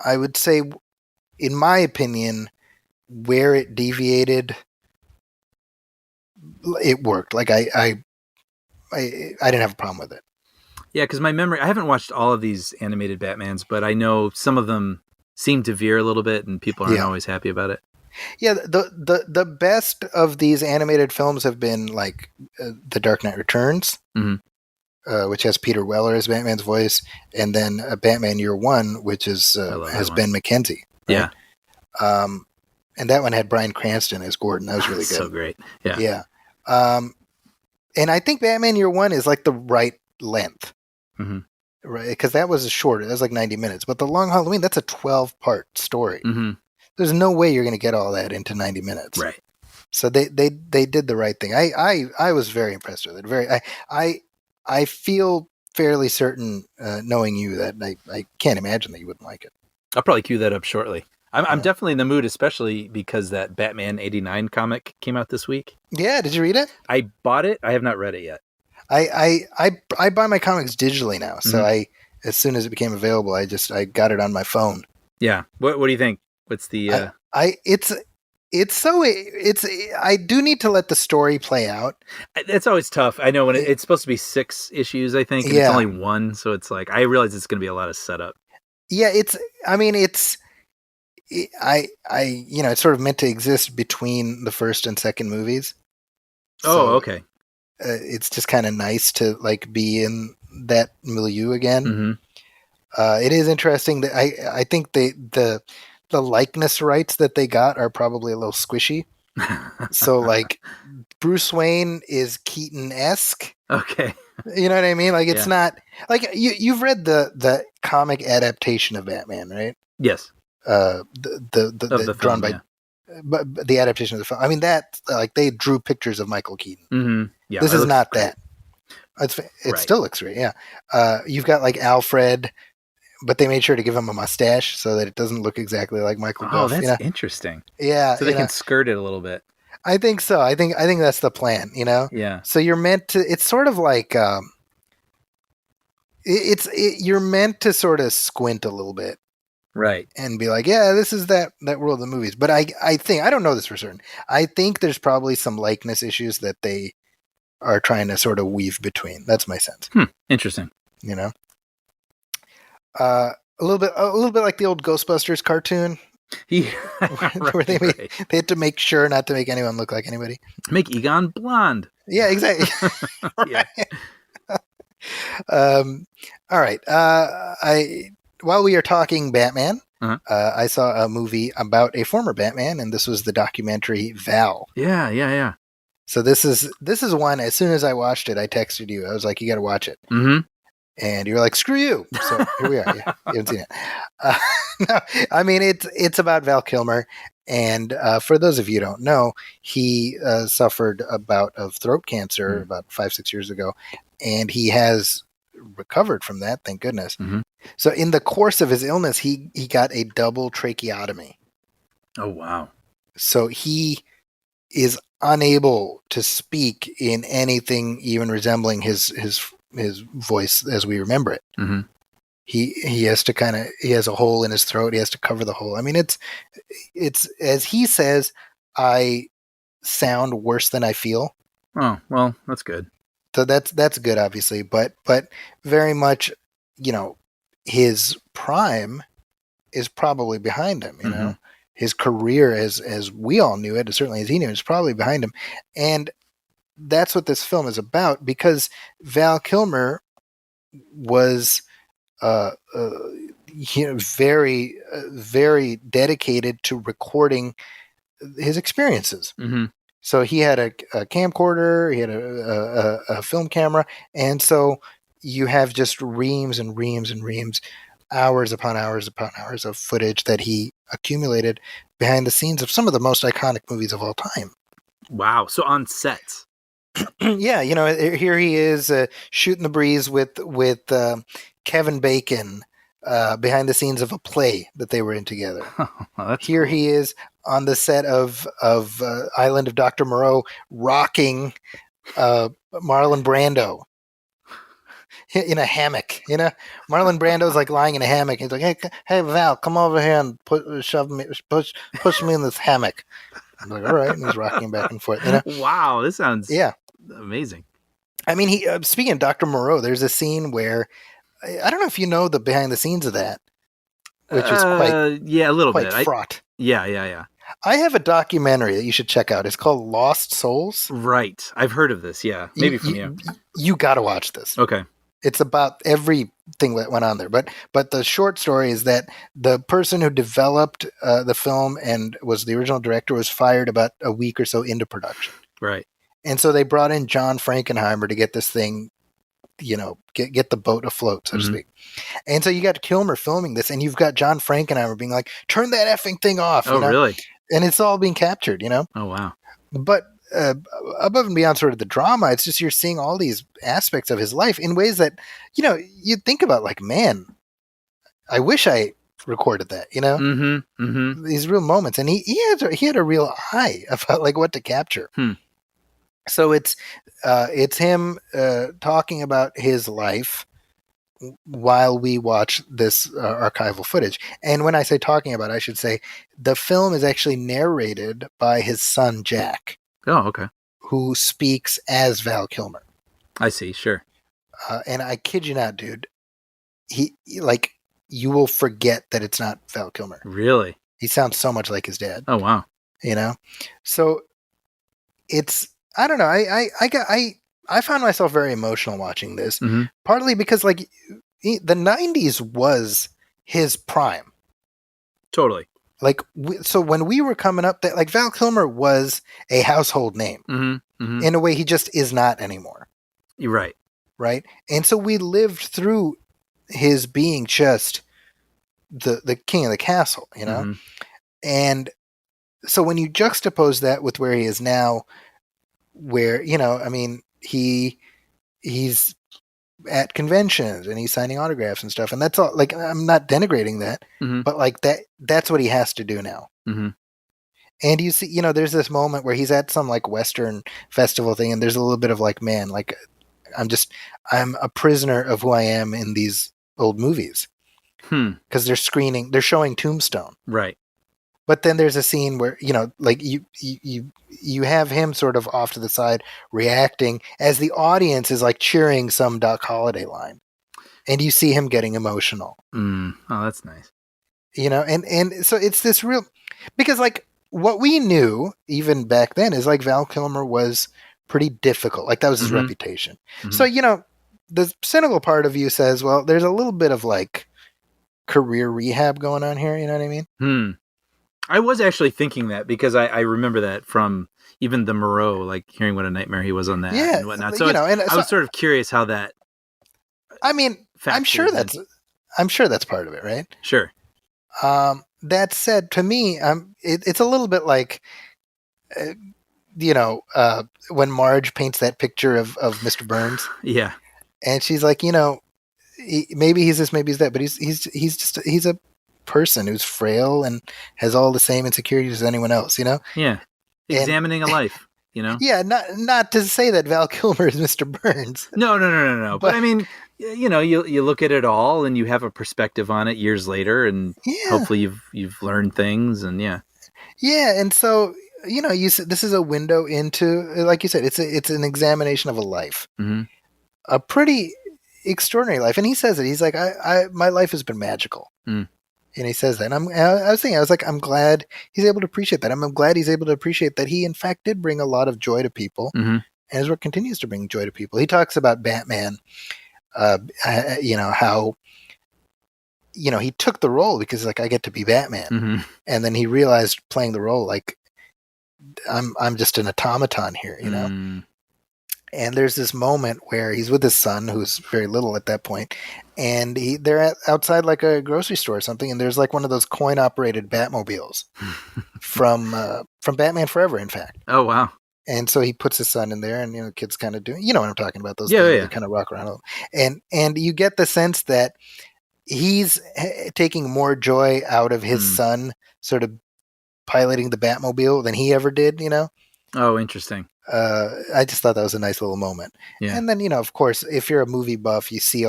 I would say, in my opinion, where it deviated, it worked. Like I didn't have a problem with it. Yeah, because my memory, I haven't watched all of these animated Batmans, but I know some of them seem to veer a little bit, and people aren't always happy about it. Yeah, the best of these animated films have been like The Dark Knight Returns, which has Peter Weller as Batman's voice, and then Batman Year One, which has Ben McKenzie. Right? Yeah. And that one had Bryan Cranston as Gordon. That was really good. So great. Yeah. Yeah. And I think Batman Year One is like the right length. Right? Because that was shorter. That was like 90 minutes. But The Long Halloween, that's a 12-part story. There's no way you're going to get all that into 90 minutes. Right. So they did the right thing. I was very impressed with it. I feel fairly certain, knowing you, that I can't imagine that you wouldn't like it. I'll probably cue that up shortly. I'm definitely in the mood, especially because that Batman '89 comic came out this week. Yeah, did you read it? I bought it. I have not read it yet. I buy my comics digitally now, so as soon as it became available, I got it on my phone. Yeah. What do you think? What's the? I do need to let the story play out. It's always tough. I know when it's supposed to be 6 issues, I think, and it's only 1, so it's like I realize it's going to be a lot of setup. Yeah, it's sort of meant to exist between the first and second movies. So, okay. It's just kind of nice to like be in that milieu again. It is interesting that I think the likeness rights that they got are probably a little squishy. So like Bruce Wayne is Keaton-esque. Okay. You know what I mean? Like it's not like you've read the comic adaptation of Batman, right? Yes. The drawn by but the adaptation of the film. I mean that like they drew pictures of Michael Keaton. Yeah. This is not great. That. It still looks great. Yeah. You've got like Alfred, but they made sure to give him a mustache so that it doesn't look exactly like Michael Gough. Oh, that's interesting. Yeah. So they can skirt it a little bit. I think so. I think that's the plan, you know? Yeah. So you're meant to, it's sort of like, you're meant to sort of squint a little bit. Right. And be like, yeah, this is that world of the movies. But I think, I don't know this for certain. I think there's probably some likeness issues that they are trying to sort of weave between. That's my sense. Interesting. You know? A little bit like the old Ghostbusters cartoon. Yeah, where they had to make sure not to make anyone look like anybody. Make Egon blonde. Yeah, exactly. Yeah. All right. While we are talking Batman, I saw a movie about a former Batman, and this was the documentary Val. Yeah. So this is one. As soon as I watched it, I texted you. I was like, "You got to watch it." And you were like, "Screw you!" So here we are. Yeah, you haven't seen it. No, I mean it's about Val Kilmer, and for those of you who don't know, he suffered a bout of throat cancer about 5-6 years ago, and he has recovered from that. Thank goodness. So in the course of his illness, he got a double tracheotomy. Oh wow! So he is unable to speak in anything even resembling his voice as we remember it. He has to he has a hole in his throat. He has to cover the hole. I mean, it's as he says, I sound worse than I feel. Oh, well, that's good. So that's good, obviously, but very much, you know, his prime is probably behind him, you know, his career as we all knew it, certainly as he knew it, is probably behind him. And that's what this film is about, because Val Kilmer was very, very dedicated to recording his experiences. So he had a camcorder, he had a film camera, and so you have just reams and reams and reams, hours upon hours upon hours of footage that he accumulated behind the scenes of some of the most iconic movies of all time. Wow. So on sets. Yeah, you know, here he is shooting the breeze with Kevin Bacon behind the scenes of a play that they were in together. Here he is on the set of Island of Dr. Moreau, rocking Marlon Brando in a hammock. Marlon Brando's like lying in a hammock. He's like, hey Val, come over here and push me in this hammock. I'm like, all right, and he's rocking back and forth. Wow, this sounds amazing. I mean, speaking of Dr. Moreau, there's a scene where I don't know if you know the behind the scenes of that, which is a little quite bit fraught. Yeah. I have a documentary that you should check out. It's called Lost Souls. Right, I've heard of this. Yeah, maybe from you. You got to watch this. Okay. It's about everything that went on there. But the short story is that the person who developed the film and was the original director was fired about a week or so into production. Right. And so they brought in John Frankenheimer to get this thing, get the boat afloat, so to speak. And so you got Kilmer filming this, and you've got John Frankenheimer being like, turn that effing thing off. Oh, really? And it's all being captured, Oh, wow. But above and beyond sort of the drama, it's just you're seeing all these aspects of his life in ways that, you think about like, man, I wish I recorded that, these real moments. And he had a real eye about like what to capture. So it's him talking about his life while we watch this archival footage. And when I say talking about, I should say the film is actually narrated by his son, Jack. Oh, okay. Who speaks as Val Kilmer. I see, sure. And I kid you not, dude, you will forget that it's not Val Kilmer. Really? He sounds so much like his dad. Oh, wow. So it's, I don't know. I found myself very emotional watching this, partly because like the 90s was his prime. Totally. Like, so when we were coming up, that like Val Kilmer was a household name in a way he just is not anymore. You're right. Right. And so we lived through his being just the king of the castle, And so when you juxtapose that with where he is now, where, I mean, he's at conventions and he's signing autographs and stuff. And that's all, like, I'm not denigrating that, but like that's what he has to do now. And you see, there's this moment where he's at some like Western festival thing. And there's a little bit of like, man, like I'm a prisoner of who I am in these old movies. Cause they're showing Tombstone. Right. But then there's a scene where, like you have him sort of off to the side reacting as the audience is like cheering some Doc Holliday line. And you see him getting emotional. Oh, that's nice. And so it's this real, because like what we knew even back then is like Val Kilmer was pretty difficult. Like that was his reputation. So, the cynical part of you says, well, there's a little bit of like career rehab going on here. You know what I mean? I was actually thinking that because I remember that from even the Moreau, like hearing what a nightmare he was on that and whatnot. So I was sort of curious how that. I mean, I'm sure that's part of it, right? Sure. That said, to me, it's a little bit like, when Marge paints that picture of Mr. Burns. Yeah. And she's like, maybe he's this, maybe he's that, but he's a person who's frail and has all the same insecurities as anyone else, Yeah. Examining a life, Yeah, not to say that Val Kilmer is Mr. Burns. No. But I mean, you look at it all and you have a perspective on it years later, and hopefully you've learned things, and yeah. And so you said this is a window into, like you said, it's an examination of a life, a pretty extraordinary life, and he says it. He's like, my life has been magical. And he says that. And I was like, I'm glad he's able to appreciate that. I'm glad he's able to appreciate that he, in fact, did bring a lot of joy to people, and his work continues to bring joy to people. He talks about Batman, how, he took the role because, like, I get to be Batman. And then he realized playing the role, like, I'm just an automaton here, And there's this moment where he's with his son, who's very little at that point, and they're outside like a grocery store or something, and there's like one of those coin-operated Batmobiles from Batman Forever, in fact. Oh, wow. And so he puts his son in there, and the kid's kind of doing, what I'm talking about, those things that kind of rock around. And you get the sense that he's taking more joy out of his son sort of piloting the Batmobile than he ever did, Oh, interesting. I just thought that was a nice little moment. Yeah. And then, of course, if you're a movie buff, you see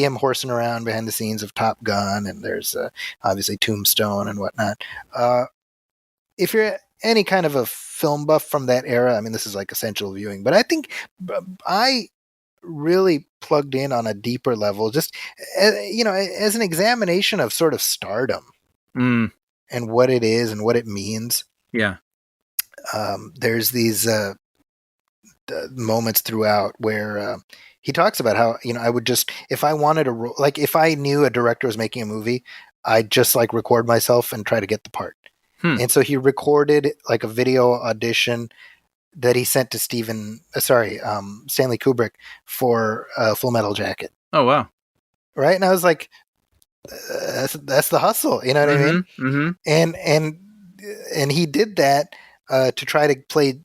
him horsing around behind the scenes of Top Gun, and there's obviously Tombstone and whatnot. If you're any kind of a film buff from that era, I mean, this is like essential viewing, but I think I really plugged in on a deeper level, just, as an examination of sort of stardom and what it is and what it means. Yeah. There's these moments throughout where he talks about how, I would just, if I wanted if I knew a director was making a movie, I'd just like record myself and try to get the part. And so he recorded like a video audition that he sent to Stanley Kubrick for Full Metal Jacket. Oh, wow. Right. And I was like, that's the hustle. You know what I mean? Mm-hmm. And he did that to try to play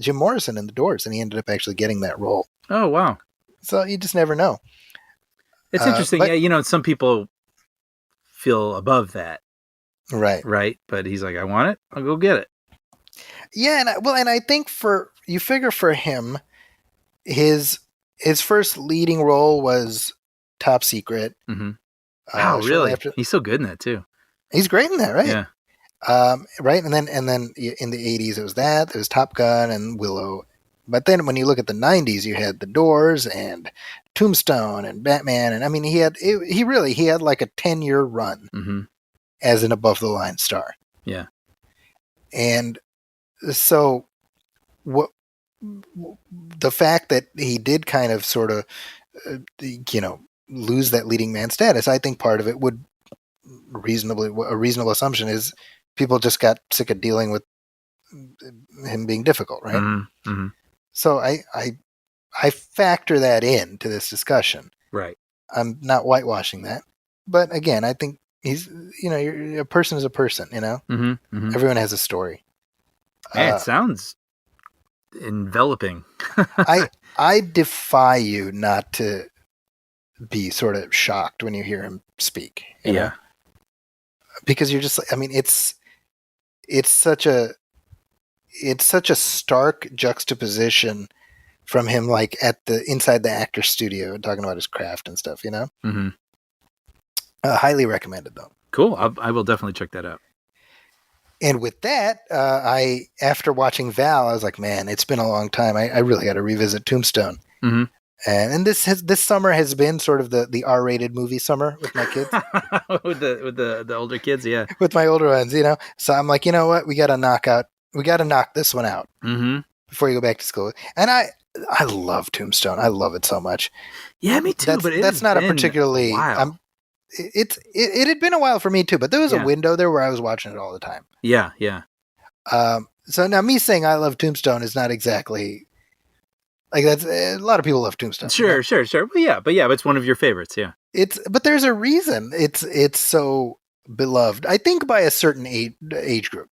Jim Morrison in The Doors, and he ended up actually getting that role. Oh, wow. So you just never know. It's interesting. Yeah, some people feel above that. Right. But he's like, I want it. I'll go get it. Yeah. And I think for him, his first leading role was Top Secret. Mm-hmm. Wow, really? He's so good in that too. He's great in that, right? Yeah. Right. And then in the 80s, it was that. There was Top Gun and Willow. But then when you look at the 90s, you had The Doors and Tombstone and Batman. And I mean, he had like a 10-year run as an above the line star. Yeah. And so the fact that he did kind of sort of, lose that leading man status, I think part of it would a reasonable assumption is people just got sick of dealing with him being difficult, right? Mm-hmm. So I factor that into this discussion. Right. I'm not whitewashing that, but again, I think he's, a person is a person. Everyone has a story. Man, it sounds enveloping. I defy you not to be sort of shocked when you hear him speak. You know? Because you're just, I mean, it's such a stark juxtaposition from him, like inside the actor studio and talking about his craft and stuff, Mm-hmm. Highly recommended though. Cool. I will definitely check that out. And with that, after watching Val, I was like, man, it's been a long time. I really got to revisit Tombstone. Mm-hmm. And this summer has been sort of the R-rated movie summer with my kids, with the older kids, yeah, with my older ones, So I'm like, you know what, we got to knock this one out before you go back to school. And I love Tombstone. I love it so much. Yeah, me too. But that's not a particularly. It had been a while for me too, but there was a window there where I was watching it all the time. Yeah. So now me saying I love Tombstone is not exactly like that's a lot of people love Tombstone. Sure. But it's one of your favorites. Yeah. But there's a reason it's so beloved. I think by a certain age group.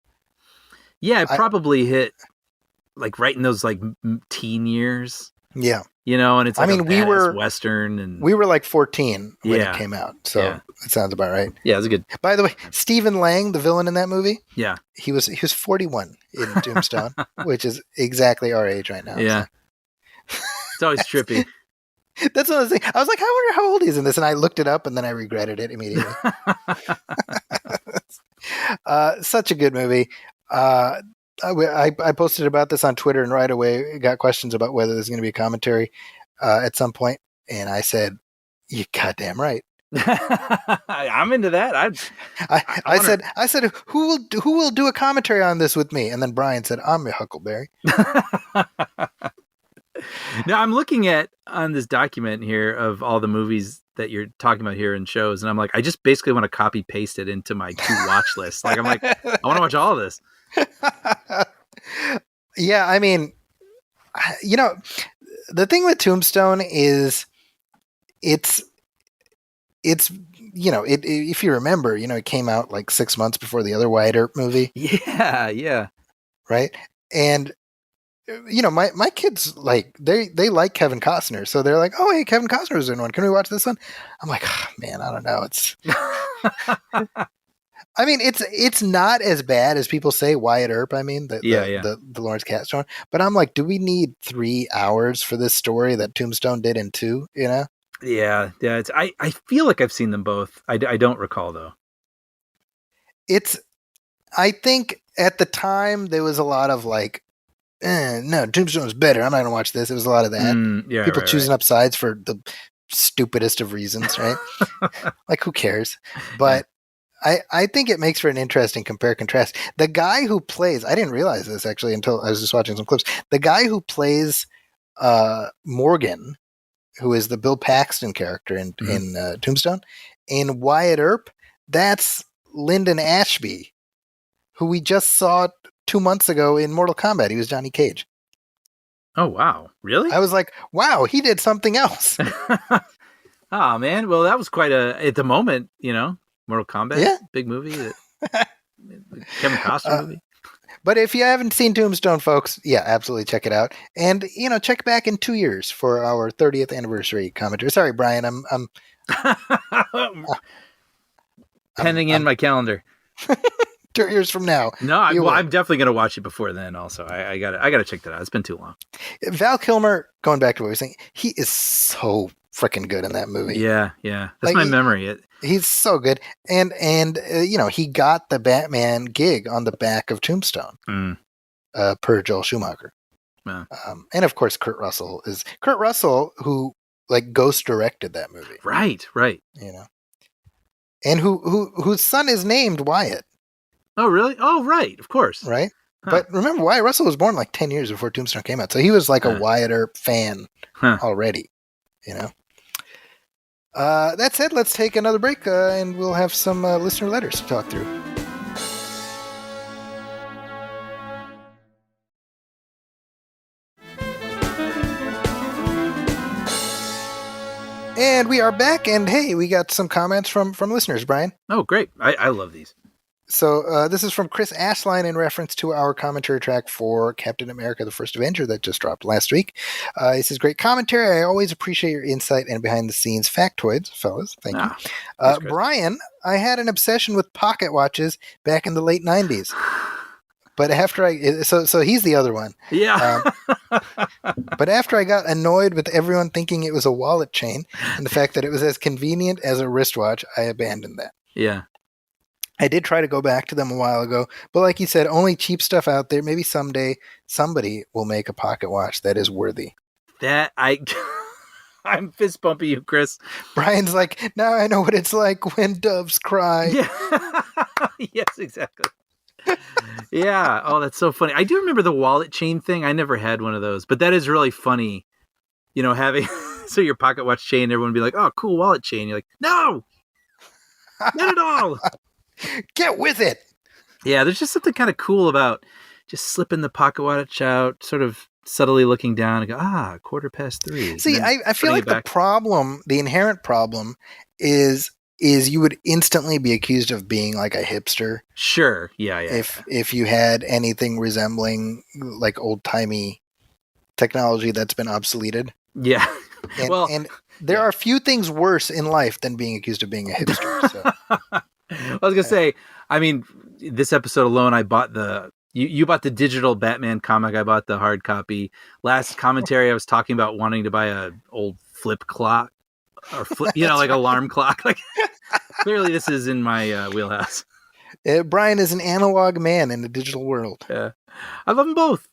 Yeah, it probably hit like right in those like teen years. Yeah. And it's like we were Western, and we were like 14 when it came out. So it sounds about right. Yeah, it was good. By the way, Stephen Lang, the villain in that movie. Yeah. He was 41 in Tombstone, which is exactly our age right now. Yeah. So. It's always trippy. That's what I was thinking. I was like, I wonder how old he's in this. And I looked it up and then I regretted it immediately. Such a good movie. I posted about this on Twitter and right away got questions about whether there's going to be a commentary at some point. And I said, "You goddamn right." I'm into that. I said, who will do a commentary on this with me? And then Brian said, "I'm your Huckleberry." Now I'm looking at on this document here of all the movies that you're talking about here and shows, and I'm like, I just basically want to copy paste it into my to watch list. Like I'm like, I want to watch all of this. Yeah, I mean, the thing with Tombstone is it's if you remember, it came out like 6 months before the other Wyatt Earp movie. Yeah. Right. And my kids like they like Kevin Costner, so they're like, "Oh, hey, Kevin Costner's in one. Can we watch this one?" I'm like, oh, man, I don't know. It's I mean, it's not as bad as people say. Wyatt Earp, I mean, Yeah. the Lawrence Kasdan. But I'm like, do we need 3 hours for this story that Tombstone did in 2? You know? Yeah. It's, I feel like I've seen them both. I don't recall though. I think at the time there was a lot of like, no, Tombstone's better. I'm not gonna watch this. It was a lot of that. Yeah, People right, choosing up sides for the stupidest of reasons, right? Like, who cares? But I think it makes for an interesting compare contrast. The guy who plays, I didn't realize this actually until I was just watching some clips. The guy who plays Morgan, who is the Bill Paxton character in Tombstone, in Wyatt Earp, that's Lyndon Ashby, who we just saw 2 months ago in Mortal Kombat. He was Johnny Cage. Oh, wow. Really? I was like, wow, he did something else. Oh, man. Well, that was quite at the moment, Mortal Kombat, big movie, Kevin Costner movie. But if you haven't seen Tombstone, folks, yeah, absolutely check it out. And, check back in 2 years for our 30th anniversary commentary. Sorry, Brian, I'm penning in my calendar. 2 years from now. No, I'm definitely going to watch it before then also. I gotta check that out. It's been too long. Val Kilmer, going back to what we were saying, he is so freaking good in that movie. Yeah. That's my memory. He's so good. And he got the Batman gig on the back of Tombstone, per Joel Schumacher. Yeah. And of course, Kurt Russell, who like ghost directed that movie. Right. And whose son is named Wyatt. Oh, really? Oh, right. Of course. Right. Huh. But remember, Wyatt Russell was born like 10 years before Tombstone came out. So he was like a Wyatt Earp fan already, That said, let's take another break and we'll have some listener letters to talk through. And we are back, and hey, we got some comments from listeners, Brian. Oh, great. I love these. So this is from Chris Ashline in reference to our commentary track for Captain America, the First Avenger that just dropped last week. He says, great commentary. I always appreciate your insight and behind-the-scenes factoids, fellas. Thank you. Thanks, Brian, I had an obsession with pocket watches back in the late 90s. But after so he's the other one. Yeah. But after I got annoyed with everyone thinking it was a wallet chain and the fact that it was as convenient as a wristwatch, I abandoned that. Yeah. I did try to go back to them a while ago, but like you said, only cheap stuff out there. Maybe someday somebody will make a pocket watch that is worthy. I'm fist bumping you, Chris. Brian's like, now I know what it's like when doves cry. Yeah. Yes, exactly. Yeah. Oh, that's so funny. I do remember the wallet chain thing. I never had one of those, but that is really funny. Having so your pocket watch chain, everyone would be like, "Oh, cool wallet chain." You're like, "No, not at all." Get with it. Yeah, there's just something kind of cool about just slipping the pocket watch out, sort of subtly looking down and go, 3:15. See, I feel like the inherent problem is you would instantly be accused of being like a hipster. Sure. Yeah. If you had anything resembling like old-timey technology that's been obsoleted. Yeah. And there are few things worse in life than being accused of being a hipster. So. I was gonna say, I mean, this episode alone, I bought you bought the digital Batman comic. I bought the hard copy. Last commentary, I was talking about wanting to buy a old flip clock or like alarm clock. Like, clearly, this is in my wheelhouse. Brian is an analog man in the digital world. Yeah, I love them both.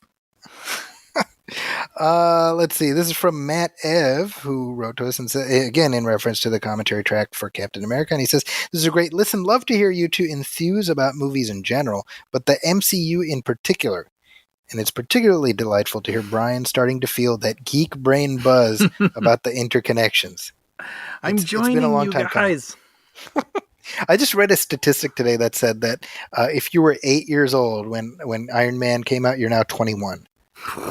Let's see. This is from Matt Ev, who wrote to us and said, again, in reference to the commentary track for Captain America. And he says, this is a great listen. Love to hear you two enthuse about movies in general, but the MCU in particular. And it's particularly delightful to hear Brian starting to feel that geek brain buzz about the interconnections. I'm joining it's been a long you time guys. I just read a statistic today that said that if you were 8 years old when Iron Man came out, you're now 21.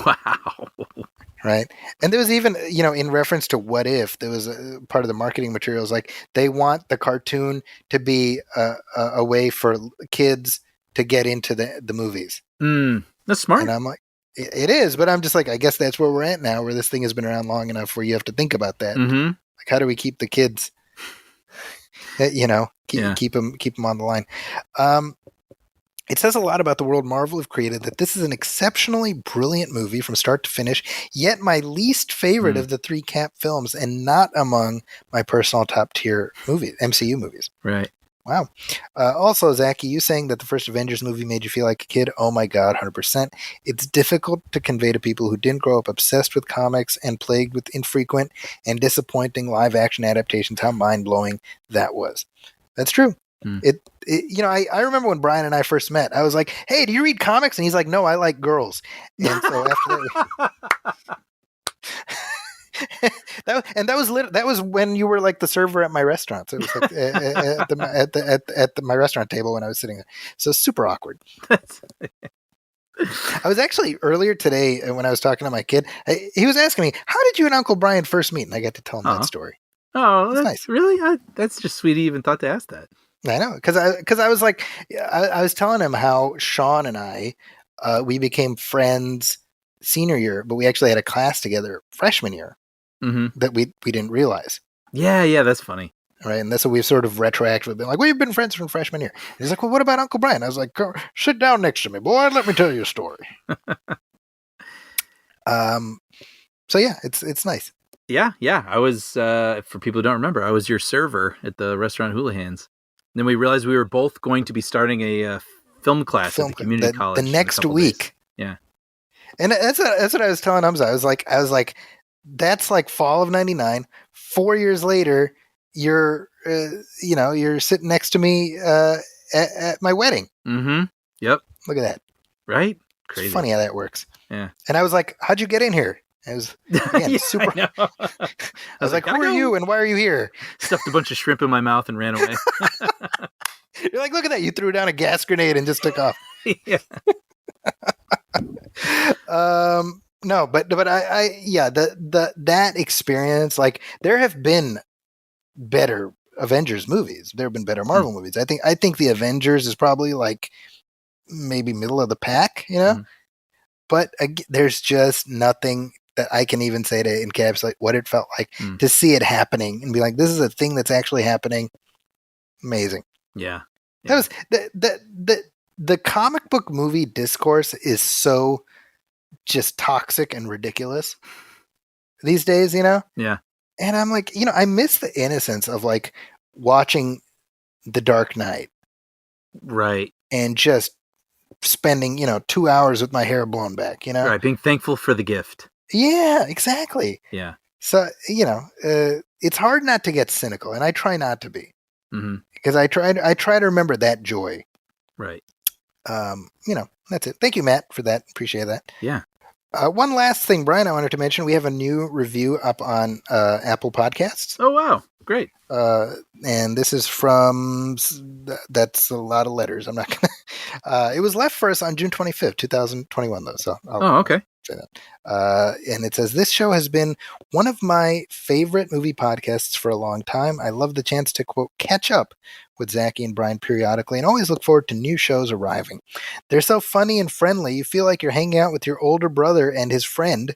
Wow. Right. And there was even, in reference to What If, there was a part of the marketing materials, like they want the cartoon to be a way for kids to get into the movies. That's smart. And I'm like, it is, but I'm just like, I guess that's where we're at now, where this thing has been around long enough where you have to think about that. Mm-hmm. Like, how do we keep the kids? Keep them on the line. It says a lot about the world Marvel have created that this is an exceptionally brilliant movie from start to finish, yet my least favorite of the three Cap films and not among my personal top tier MCU movies. Right. Wow. Also, Zachy, you saying that the first Avengers movie made you feel like a kid? Oh my God, 100%. It's difficult to convey to people who didn't grow up obsessed with comics and plagued with infrequent and disappointing live action adaptations how mind-blowing that was. That's true. I remember when Brian and I first met, I was like, hey, do you read comics? And he's like, no, I like girls. And so after that was when you were like the server at my restaurant. So it was like at my restaurant table when I was sitting there. So super awkward. I was actually earlier today when I was talking to my kid, he was asking me, how did you and Uncle Brian first meet? And I got to tell him that story. Oh, that's nice. Really? That's just sweet. He even thought to ask that. I know, because I was like, I was telling him how Sean and I, we became friends senior year, but we actually had a class together freshman year that we didn't realize. Yeah, that's funny. Right, and that's what we've sort of retroactively been like, we've been friends from freshman year. And he's like, well, what about Uncle Brian? I was like, go, sit down next to me, boy, let me tell you a story. So yeah, it's nice. Yeah. I was, for people who don't remember, I was your server at the restaurant Houlihan's. Then we realized we were both going to be starting a film class at the community college the next week. Days. Yeah, and that's what I was telling Hamza. I was like, that's like fall of '99. 4 years later, you're sitting next to me at my wedding. Mm-hmm. Yep. Look at that. Right. Crazy. It's funny how that works. Yeah. And I was like, how'd you get in here? It was super. I was like, who are you and why are you here? Stuffed a bunch of shrimp in my mouth and ran away. You're like, look at that. You threw down a gas grenade and just took off. Yeah. No, but that experience, like there have been better Avengers movies. There have been better Marvel movies. I think the Avengers is probably like maybe middle of the pack, but there's just nothing that I can even say to encapsulate what it felt like to see it happening and be like, this is a thing that's actually happening. Amazing. Yeah. That was the comic book movie discourse is so just toxic and ridiculous these days, Yeah. And I'm like, I miss the innocence of like watching The Dark Knight. Right. And just spending, 2 hours with my hair blown back, Right. Being thankful for the gift. Yeah, exactly. Yeah. So, it's hard not to get cynical, and I try not to be. Because I try to remember that joy. Right. That's it. Thank you, Matt, for that. Appreciate that. Yeah. One last thing, Brian, I wanted to mention. We have a new review up on Apple Podcasts. Oh, wow. Great. And this is from, that's a lot of letters. I'm not going to, it was left for us on June 25th, 2021, though. So okay. Say that. And it says, this show has been one of my favorite movie podcasts for a long time. I love the chance to, quote, catch up with Zachy and Brian periodically and always look forward to new shows arriving. They're so funny and friendly. You feel like you're hanging out with your older brother and his friend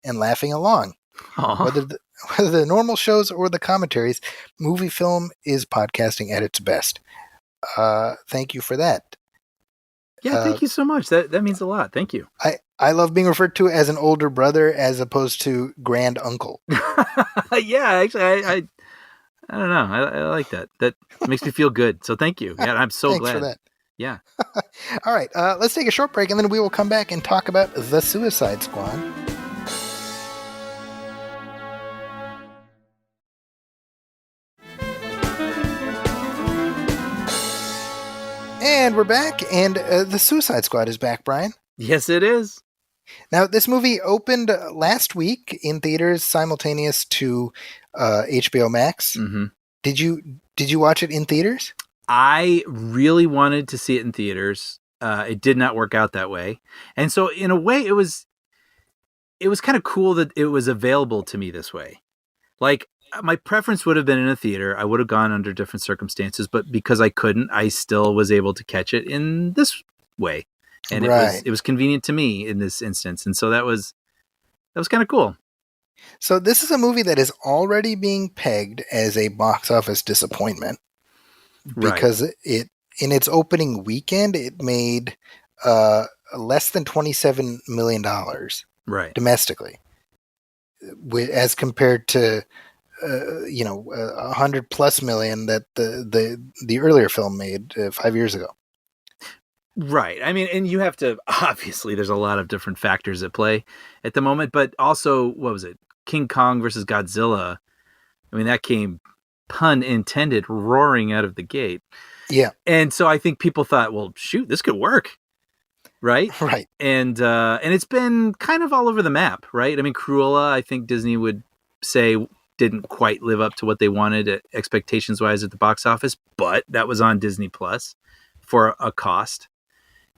and laughing along. Whether the normal shows or the commentaries, Movie Film is podcasting at its best. Thank you for that. Yeah, thank you so much. That means a lot. Thank you. I love being referred to as an older brother as opposed to grand uncle. Yeah, actually, I don't know. I like that. That makes me feel good. So thank you. Yeah, I'm so glad. Thanks for that. Yeah. All right, let's take a short break, and then we will come back and talk about The Suicide Squad. And we're back, and The Suicide Squad is back, Brian. Yes, it is. Now, this movie opened last week in theaters simultaneous to HBO Max. Mm-hmm. Did you watch it in theaters? I really wanted to see it in theaters. It did not work out that way. And so in a way, it was kind of cool that it was available to me this way. Like, my preference would have been in a theater. I would have gone under different circumstances, but because I couldn't, I still was able to catch it in this way. And it was convenient to me in this instance. And so that was kind of cool. So this is a movie that is already being pegged as a box office disappointment. because it in its opening weekend it made less than $27 million domestically, as compared to 100+ million that the earlier film made 5 years ago. Right. I mean, and you have to, obviously, there's a lot of different factors at play at the moment, but also, what was it? King Kong versus Godzilla. I mean, that came, pun intended, roaring out of the gate. Yeah. And so I think people thought, well, shoot, this could work. Right. Right. And it's been kind of all over the map. Right. I mean, Cruella, I think Disney would say didn't quite live up to what they wanted expectations wise at the box office, but that was on Disney Plus for a cost.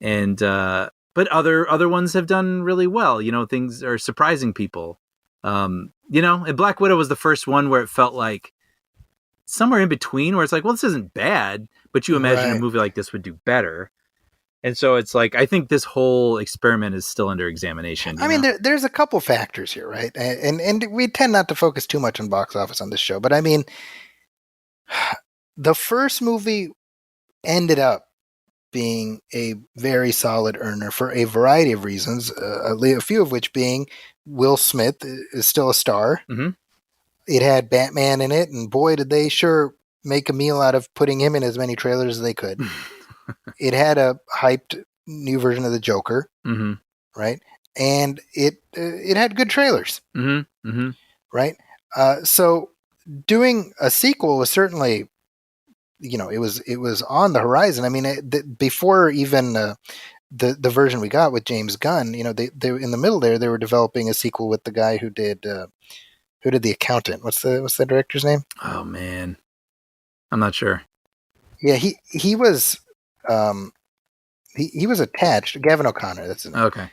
And but other ones have done really well. Things are surprising people. And Black Widow was the first one where it felt like somewhere in between, where it's like, well, this isn't bad, but you imagine a movie like this would do better. And so it's like, I think this whole experiment is still under examination. I mean, there's a couple factors here, right? And we tend not to focus too much on box office on this show, but I mean, the first movie ended up being a very solid earner for a variety of reasons, a few of which being Will Smith is still a star. Mm-hmm. It had Batman in it, and boy, did they sure make a meal out of putting him in as many trailers as they could. It had a hyped new version of the Joker, mm-hmm. right? And it had good trailers, mm-hmm. right? So doing a sequel was certainly, it was on the horizon. I mean, before even the version we got with James Gunn, they in the middle there, they were developing a sequel with the guy who did The Accountant. What's the director's name? Oh man, I'm not sure. Yeah, he was he was attached. Gavin O'Connor. That's his name. Okay.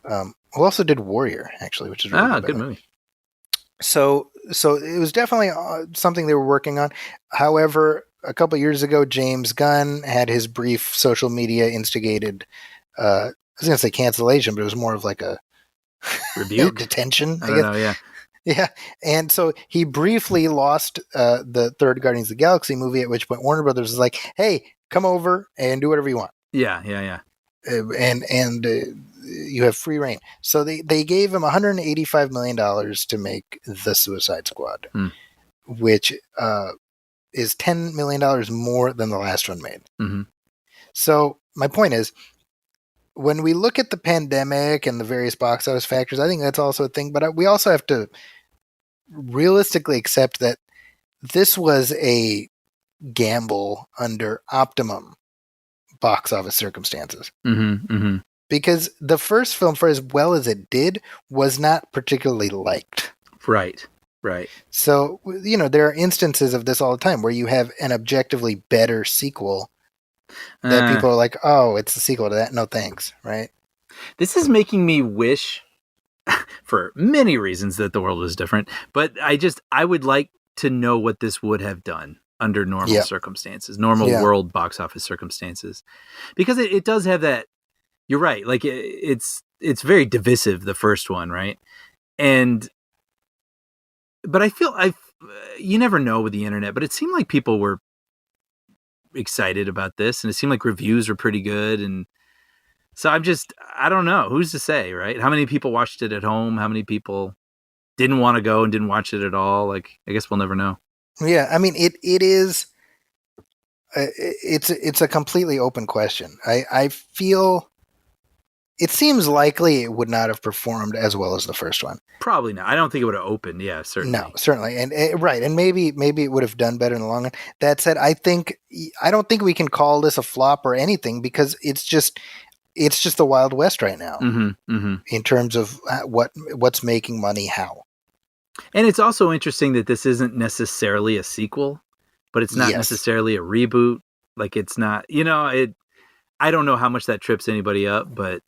Who also did Warrior, actually, which is really good movie. So it was definitely something they were working on. However, a couple of years ago, James Gunn had his brief social media instigated, I was going to say cancellation, but it was more of like a rebuke, detention, I don't guess. know, yeah. Yeah. And so he briefly lost the third Guardians of the Galaxy movie, at which point Warner Brothers was like, hey, come over and do whatever you want. Yeah. And you have free reign. So they gave him $185 million to make The Suicide Squad, which is $10 million more than the last one made. Mm-hmm. So my point is, when we look at the pandemic and the various box office factors, I think that's also a thing. But we also have to realistically accept that this was a gamble under optimum box office circumstances. Mm-hmm. Mm-hmm. Because the first film, for as well as it did, was not particularly liked. Right. So, there are instances of this all the time where you have an objectively better sequel that people are like, oh, it's a sequel to that. No thanks, right? This is making me wish, for many reasons, that the world was different. But I would like to know what this would have done under normal circumstances, normal world box office circumstances. Because it does have that, you're right, like it's very divisive, the first one, right? But I feel you never know with the internet, but it seemed like people were excited about this, and it seemed like reviews were pretty good, and so I don't know, who's to say, right? How many people watched it at home? How many people didn't want to go and didn't watch it at all? Like, I guess we'll never know. Yeah, I mean, it is. It's a completely open question. I feel it seems likely it would not have performed as well as the first one. Probably not. I don't think it would have opened. Yeah, certainly. No, certainly, and right, and maybe it would have done better in the long run. That said, I don't think we can call this a flop or anything, because it's just the Wild West right now, in terms of what's making money how. And it's also interesting that this isn't necessarily a sequel, but it's not necessarily a reboot. Like, it's not, I don't know how much that trips anybody up, but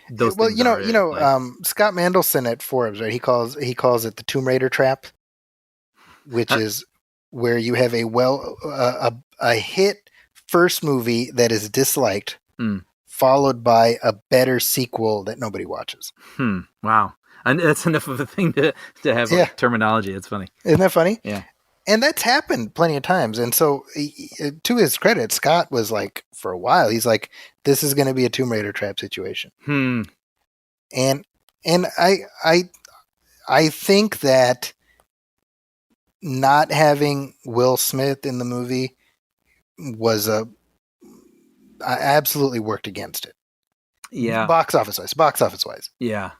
those things Scott Mendelson at Forbes, right? He calls it the Tomb Raider trap, which is where you have a hit first movie that is disliked, followed by a better sequel that nobody watches. Wow. And that's enough of a thing to have like terminology. It's funny. Isn't that funny? Yeah. and that's happened plenty of times. And so, to his credit, Scott was like, for a while, he's like, this is going to be a Tomb Raider trap situation. And I think that not having Will Smith in the movie was I absolutely worked against it. Yeah. Box office wise. Yeah.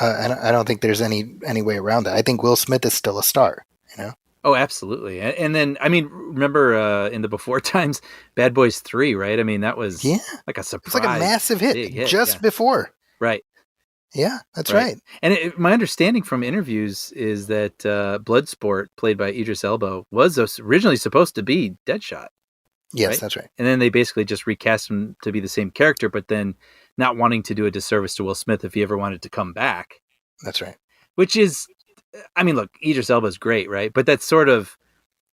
I don't think there's any way around that. I think Will Smith is still a star, you know? Oh, absolutely. And then, I mean, remember in the before times, Bad Boys 3, right? I mean, that was like a surprise. It's like a massive hit just before. Right. Yeah, that's right. And my understanding from interviews is that Bloodsport, played by Idris Elba, was originally supposed to be Deadshot. Yes, right? That's right. And then they basically just recast him to be the same character, but then not wanting to do a disservice to Will Smith if he ever wanted to come back. That's right. Which is, I mean, look, Idris Elba is great, right? But that's sort of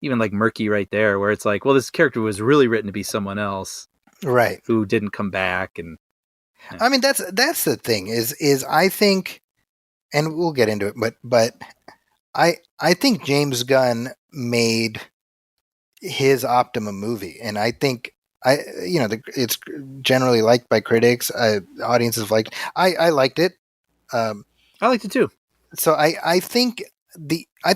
even like murky right there, where it's like, well, this character was really written to be someone else, right? Who didn't come back, and I mean, that's the thing is I think, and we'll get into it, but I think James Gunn made his optimum movie, and I think it's generally liked by critics. Audiences liked. I liked it. I liked it too. So I think I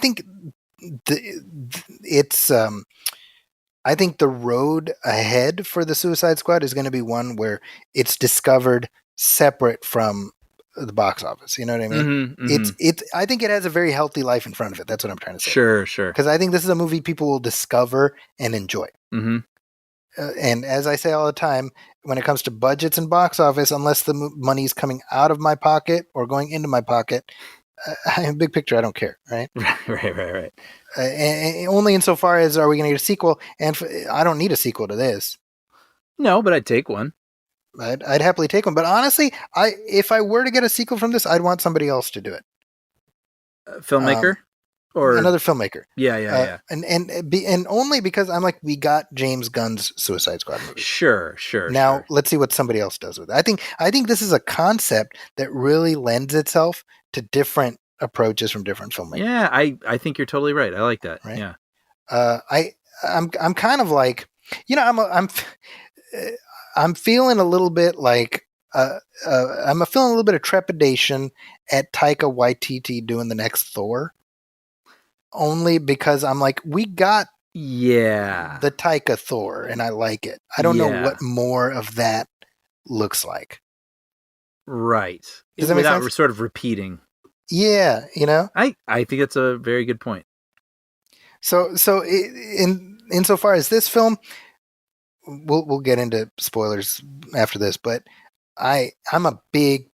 think the road ahead for the Suicide Squad is going to be one where it's discovered separate from the box office. You know what I mean? It's. I think it has a very healthy life in front of it. That's what I'm trying to say. Sure. Because I think this is a movie people will discover and enjoy. And as I say all the time, when it comes to budgets and box office, unless the money's coming out of my pocket or going into my pocket, big picture, I don't care. Right. Right. And only insofar as are we going to get a sequel, and I don't need a sequel to this. No, but I'd take one. I'd happily take one. But honestly, if I were to get a sequel from this, I'd want somebody else to do it. Filmmaker or another filmmaker. Yeah. And only because I'm like, we got James Gunn's Suicide Squad movie. Sure. Now let's see what somebody else does with it. I think this is a concept that really lends itself to different approaches from different filmmakers. Yeah, I think you're totally right. I like that. Right? Yeah. I'm kind of like, I'm feeling a little bit like I'm feeling a little bit of trepidation at Taika Waititi doing the next Thor, only because I'm like, we got the Taika Thor, and I like it. I don't know what more of that looks like. Right. Does that make sense? Without sort of repeating. Yeah, I think that's a very good point. So insofar as this film, we'll get into spoilers after this, but I'm a big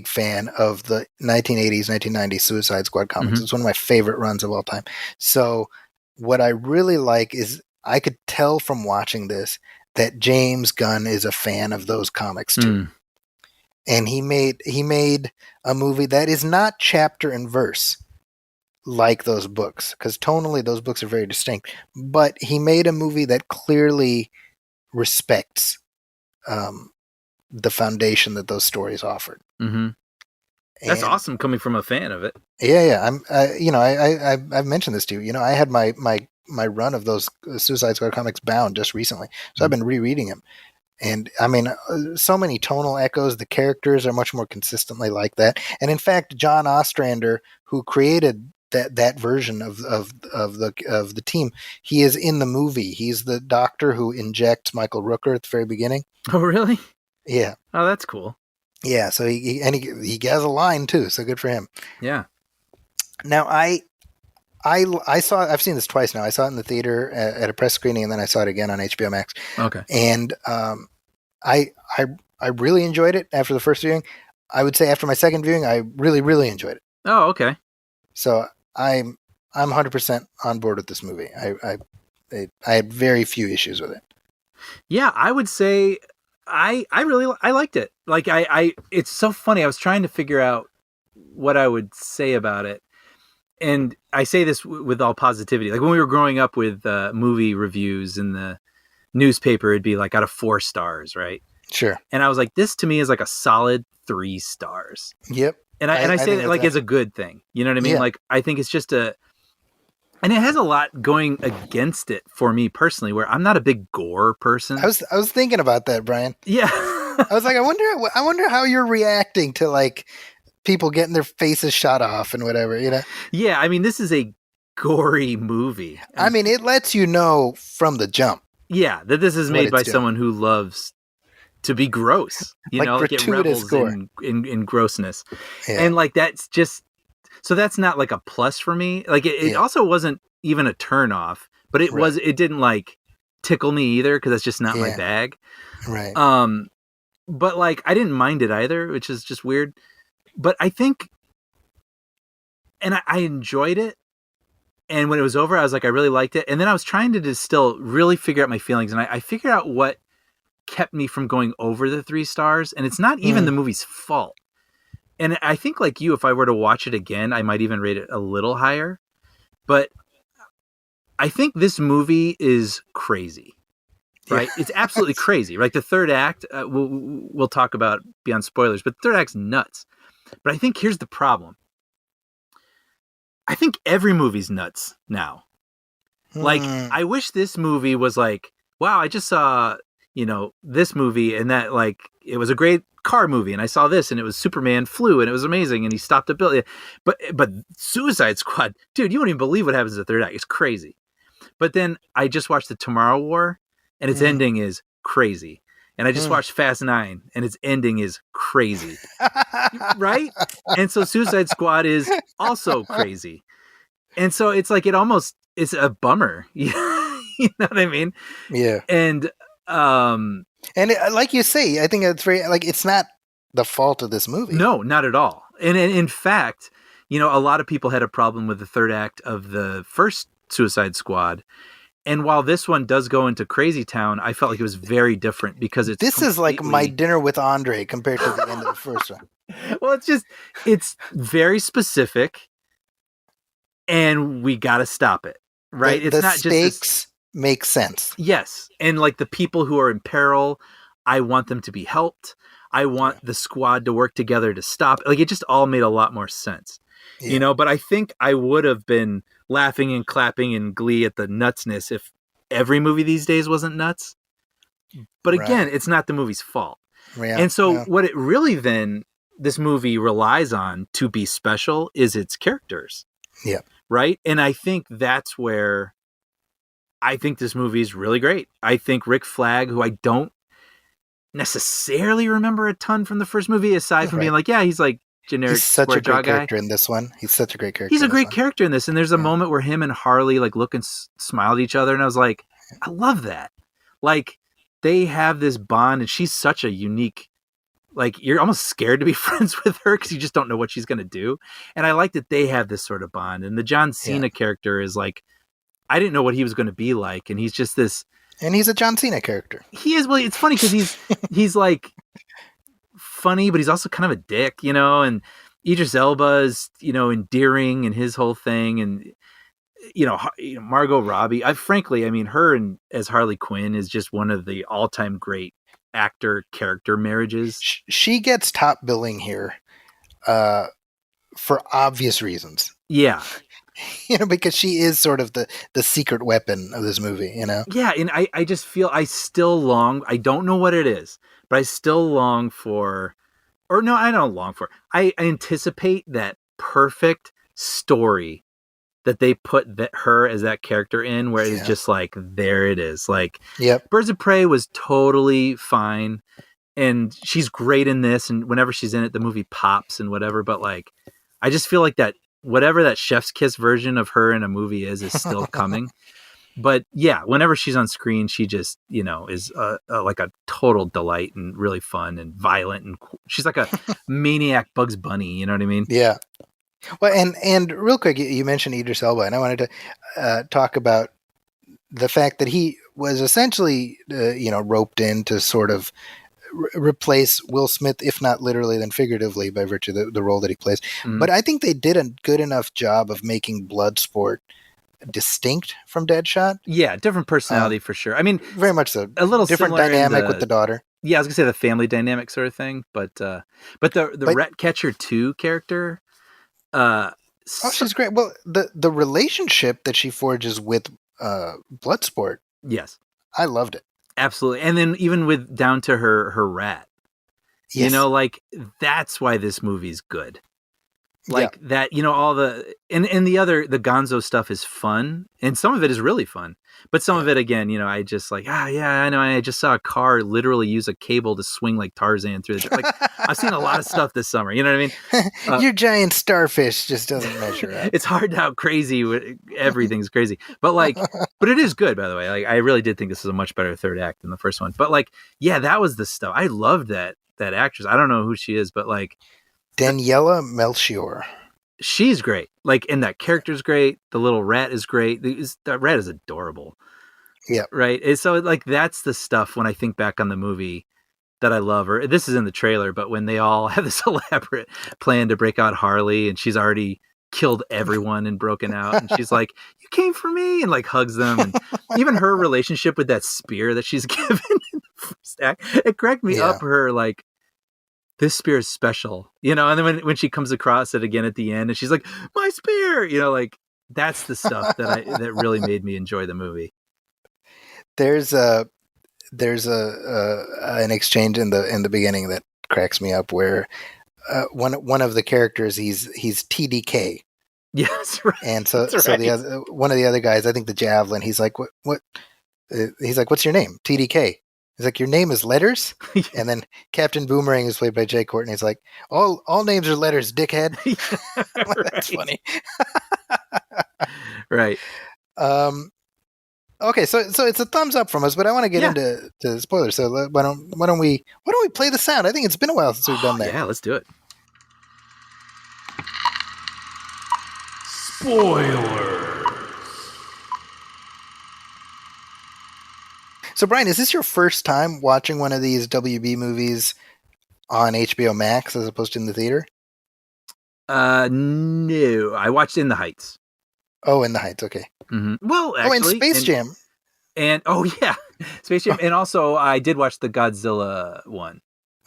fan of the 1980s, 1990s Suicide Squad comics. It's one of my favorite runs of all time. So what I really like is I could tell from watching this that James Gunn is a fan of those comics too. And he made a movie that is not chapter and verse like those books, because tonally those books are very distinct. But he made a movie that clearly respects the foundation that those stories offered. That's awesome coming from a fan of it. Yeah. I've mentioned this to you. I had my run of those Suicide Squad comics bound just recently, so I've been rereading them. And I mean, so many tonal echoes. The characters are much more consistently like that. And in fact, John Ostrander, who created that version of the team, he is in the movie. He's the doctor who injects Michael Rooker at the very beginning. Oh, really? Yeah. Oh, that's cool. Yeah. So he has a line too. So good for him. Yeah. Now I've seen this twice now. I saw it in the theater at a press screening, and then I saw it again on HBO Max. Okay. And I really enjoyed it after the first viewing. I would say after my second viewing, I really, really enjoyed it. Oh, okay. So I'm 100% on board with this movie. I had very few issues with it. Yeah, I would say I liked it. Like it's so funny. I was trying to figure out what I would say about it. And I say this with all positivity. Like when we were growing up with movie reviews in the newspaper, it'd be like out of 4 stars, right? Sure. And I was like, this to me is like a solid 3 stars. Yep. And I say that like as a good thing. You know what I mean? Yeah. Like I think it's just And it has a lot going against it for me personally, where I'm not a big gore person. I was thinking about that, Brian. Yeah. I was like, I wonder how you're reacting to like people getting their faces shot off and whatever, you know? Yeah, I mean, this is a gory movie. I mean, it lets you know from the jump. Yeah, that this is made by someone who loves to be gross, you know, like it revels in grossness. Yeah. And like that's just, so that's not like a plus for me. Like it also wasn't even a turn off, but it didn't like tickle me either because that's just not my bag. Right. But like I didn't mind it either, which is just weird. But I think, and I enjoyed it. And when it was over, I was like, I really liked it. And then I was trying to just still really figure out my feelings. And I figured out what kept me from going over the 3 stars. And it's not even the movie's fault. And I think like you, if I were to watch it again, I might even rate it a little higher. But I think this movie is crazy, right? Yeah. It's absolutely crazy. Like the third act, we'll talk about beyond spoilers, but the third act's nuts. But I think here's the problem. I think every movie's nuts now. Like, I wish this movie was like, wow, I just saw, you know, this movie and that like, it was a great car movie and I saw this and it was Superman flew and it was amazing and he stopped a building. But Suicide Squad, dude, you won't even believe what happens in the third act. It's crazy. But then I just watched the Tomorrow War and its ending is crazy. And I just watched Fast 9 and its ending is crazy. Right? And so Suicide Squad is also crazy. And so it's like, it's a bummer. You know what I mean? Yeah. And like you say, I think it's very, like, it's not the fault of this movie. No, not at all. And in fact, you know, a lot of people had a problem with the third act of the first Suicide Squad. And while this one does go into Crazy Town, I felt like it was very different because this is like My Dinner with Andre compared to the end of the first one. Well, it's very specific and we got to stop it, right? It's not stakes just make sense. Yes. And like the people who are in peril, I want them to be helped. I want the squad to work together to stop. Like it just all made a lot more sense, you know, but I think I would have been laughing and clapping in glee at the nutsness if every movie these days wasn't nuts. But again, it's not the movie's fault. Yeah, and so what it really then, this movie relies on to be special is its characters. Yeah. Right. And I think that's where I think this movie is really great. I think Rick Flag, who I don't necessarily remember a ton from the first movie, aside from being like, yeah, he's like generic. He's such a great character in this one. He's such a great character. He's a great character in this. And there's a moment where him and Harley like look and smile at each other. And I was like, I love that. Like they have this bond and she's such a unique, like you're almost scared to be friends with her because you just don't know what she's going to do. And I like that they have this sort of bond. And the John Cena character is like, I didn't know what he was going to be like. And he's just this. And he's a John Cena character. He is. Well, it's funny because he's like funny, but he's also kind of a dick, you know, and Idris Elba is, you know, endearing and his whole thing. And, you know, Margot Robbie, frankly, I mean, her as Harley Quinn is just one of the all-time great actor character marriages. She gets top billing here for obvious reasons. Yeah. You know, because she is sort of the secret weapon of this movie, you know? Yeah, and I just feel I still long, I don't know what it is, but I still long for, or no, I don't long for, I anticipate that perfect story that they put her as that character in, where it's just like, there it is. Like, Birds of Prey was totally fine, and she's great in this, and whenever she's in it, the movie pops and whatever, but like, I just feel like that, whatever that chef's kiss version of her in a movie is still coming. But yeah, whenever she's on screen, she just, you know, is like a total delight and really fun and violent. And she's like a maniac Bugs Bunny. You know what I mean? Yeah. Well, and real quick, you mentioned Idris Elba, and I wanted to talk about the fact that he was essentially, you know, roped in to sort of replace Will Smith, if not literally, then figuratively, by virtue of the role that he plays. Mm-hmm. But I think they did a good enough job of making Bloodsport distinct from Deadshot. Yeah, different personality for sure. I mean, very much so. A little different dynamic with the daughter. Yeah, I was gonna say the family dynamic sort of thing, but the Ratcatcher 2 character Oh, she's great. Well, the relationship that she forges with Bloodsport, yes, I loved it. absolutely. And then even with down to her rat, Yes. like that's why this movie's good. Like that, all the and the Gonzo stuff is fun, and some of it is really fun. But some of it, again, I just like, I know. I just saw a car literally use a cable to swing like Tarzan through the. Like, I've seen a lot of stuff this summer. You know what I mean? Your giant starfish just doesn't measure up. It's hard how crazy everything's crazy, but but it is good. By the way, like I really did think this was a much better third act than the first one. But that was the stuff. I loved that actress. I don't know who she is, but Daniela Melchior. She's great. And that character's great. The little rat is great. That rat is adorable. Yeah. Right. And so that's the stuff when I think back on the movie that I love. Or this is in the trailer, but when they all have this elaborate plan to break out Harley, and she's already killed everyone and broken out, and she's like, "You came for me," and hugs them, and even her relationship with that spear that she's given in the first act, it cracked me up. Her this spear is special, and then when she comes across it again at the end, and she's like, "My spear," that's the stuff that really made me enjoy the movie. There's an exchange in the beginning that cracks me up where one of the characters he's TDK. Yes, right. And so right. the one of the other guys, I think the Javelin, he's like, what? He's like, "What's your name?" TDK. He's like, "Your name is letters?" And then Captain Boomerang is played by Jay Courtney. He's like, all names are letters, dickhead. That's funny. Right. Okay, so it's a thumbs up from us, but I want to get into spoilers. So why don't we play the sound? I think it's been a while since we've done that. Yeah, let's do it. Spoiler. So, Brian, is this your first time watching one of these WB movies on HBO Max as opposed to in the theater? No. I watched In the Heights. Oh, In the Heights, okay. Mm-hmm. Well, actually... and Space Jam. And, Space Jam. And also, I did watch the Godzilla one.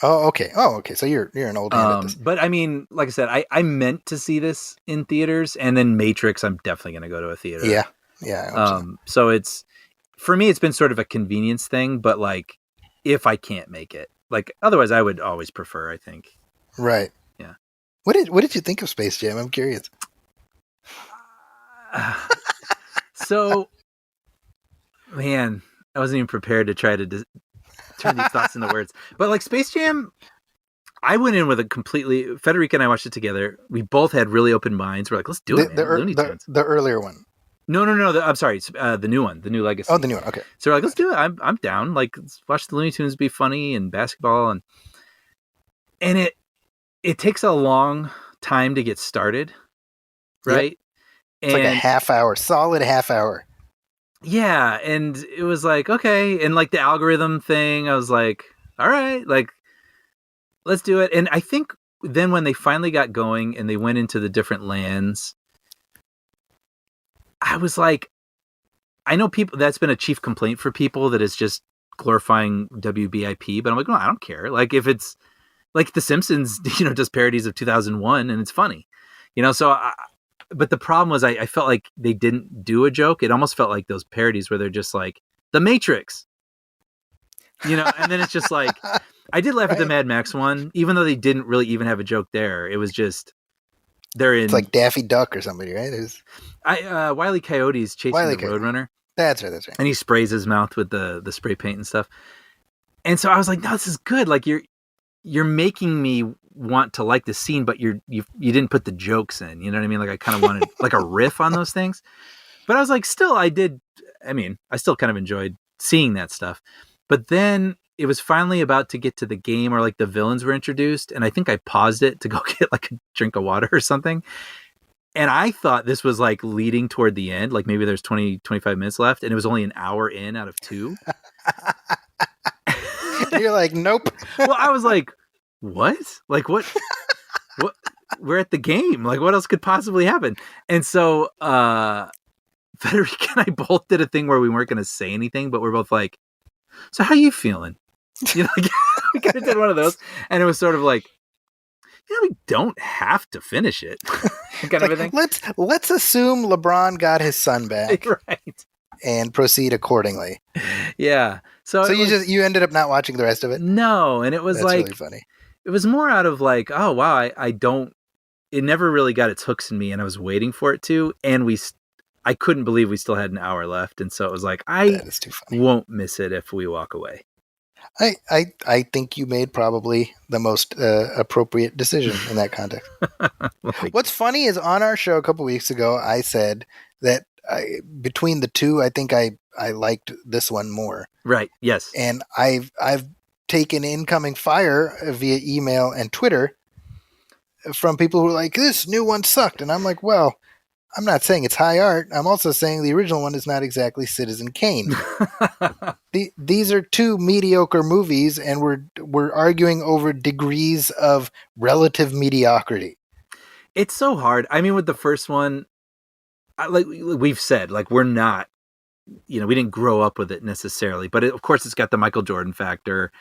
Oh, okay. So you're an old hand at this. But, I mean, like I said, I meant to see this in theaters, and then Matrix, I'm definitely going to go to a theater. Yeah. So it's... For me, it's been sort of a convenience thing, but if I can't make it, otherwise I would always prefer, I think. Right. Yeah. What did you think of Space Jam? I'm curious. So, man, I wasn't even prepared to try to turn these thoughts into words. But Space Jam, I went in with a completely... Federica and I watched it together. We both had really open minds. We're like, let's do it, man. Looney Tunes. The earlier one. No. I'm sorry. It's the new one, the new Legacy. Oh, the new one. Okay. So we're like, let's do it. I'm down. Let's watch the Looney Tunes be funny and basketball, and it takes a long time to get started, right? Yep. It's solid half hour. Yeah, and it was okay, and the algorithm thing, I was like, all right, let's do it. And I think then when they finally got going and they went into the different lands, I was like, I know that's been a chief complaint for people, that it's just glorifying WBIP, but I'm like, no, I don't care. If it's The Simpsons, does parodies of 2001 and it's funny, so but the problem was I felt like they didn't do a joke. It almost felt like those parodies where they're just The Matrix, and then it's just I did laugh at the Mad Max one, even though they didn't really even have a joke there. It was just, they're in... It's Daffy Duck or somebody, right? Wile E. Coyote's chasing the Roadrunner. That's right. And he sprays his mouth with the spray paint and stuff. And so I was like, no, this is good. You're making me want to like the scene, but you didn't put the jokes in. You know what I mean? I kind of wanted a riff on those things. But I was still, I still kind of enjoyed seeing that stuff. But then it was finally about to get to the game where the villains were introduced, and I think I paused it to go get a drink of water or something. And I thought this was leading toward the end, maybe there's 20-25 minutes left, and it was only an hour in out of 2. You're like, nope. Well, I was like, what? What? We're at the game. What else could possibly happen? And so Federica and I both did a thing where we weren't going to say anything, but we're both like, so how are you feeling? We kind of did one of those, and it was sort of we don't have to finish it. kind of a thing. Let's assume LeBron got his son back, Right? and proceed accordingly. Yeah. So you ended up not watching the rest of it. No, and it was That's like really funny. It was more out of like, oh wow, I don't. It never really got its hooks in me, and I was waiting for it to, and I couldn't believe we still had an hour left, and so it was like, That is too funny. Won't miss it if we walk away. I think you made probably the most appropriate decision in that context. What's funny is on our show a couple weeks ago, I said that between the two, I think I liked this one more. Right. Yes. And I've taken incoming fire via email and Twitter from people who are like, this new one sucked. And I'm like, well, I'm not saying it's high art. I'm also saying the original one is not exactly Citizen Kane. These are two mediocre movies, and we're arguing over degrees of relative mediocrity. It's so hard. I mean, with the first one, like we've said, like we're not, we didn't grow up with it necessarily, but of course it's got the Michael Jordan factor,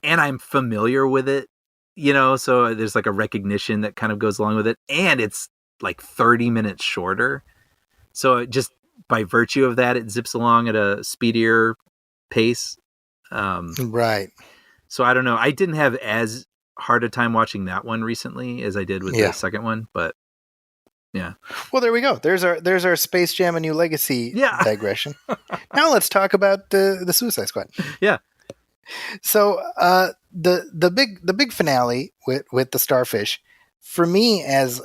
and I'm familiar with it, so there's like a recognition that kind of goes along with it, and it's like 30 minutes shorter. So just by virtue of that, it zips along at a speedier pace. Right. So I don't know. I didn't have as hard a time watching that one recently as I did with the second one, but yeah. Well, there we go. There's our Space Jam: A New Legacy digression. Now let's talk about the Suicide Squad. Yeah. So the big finale with the starfish, for me as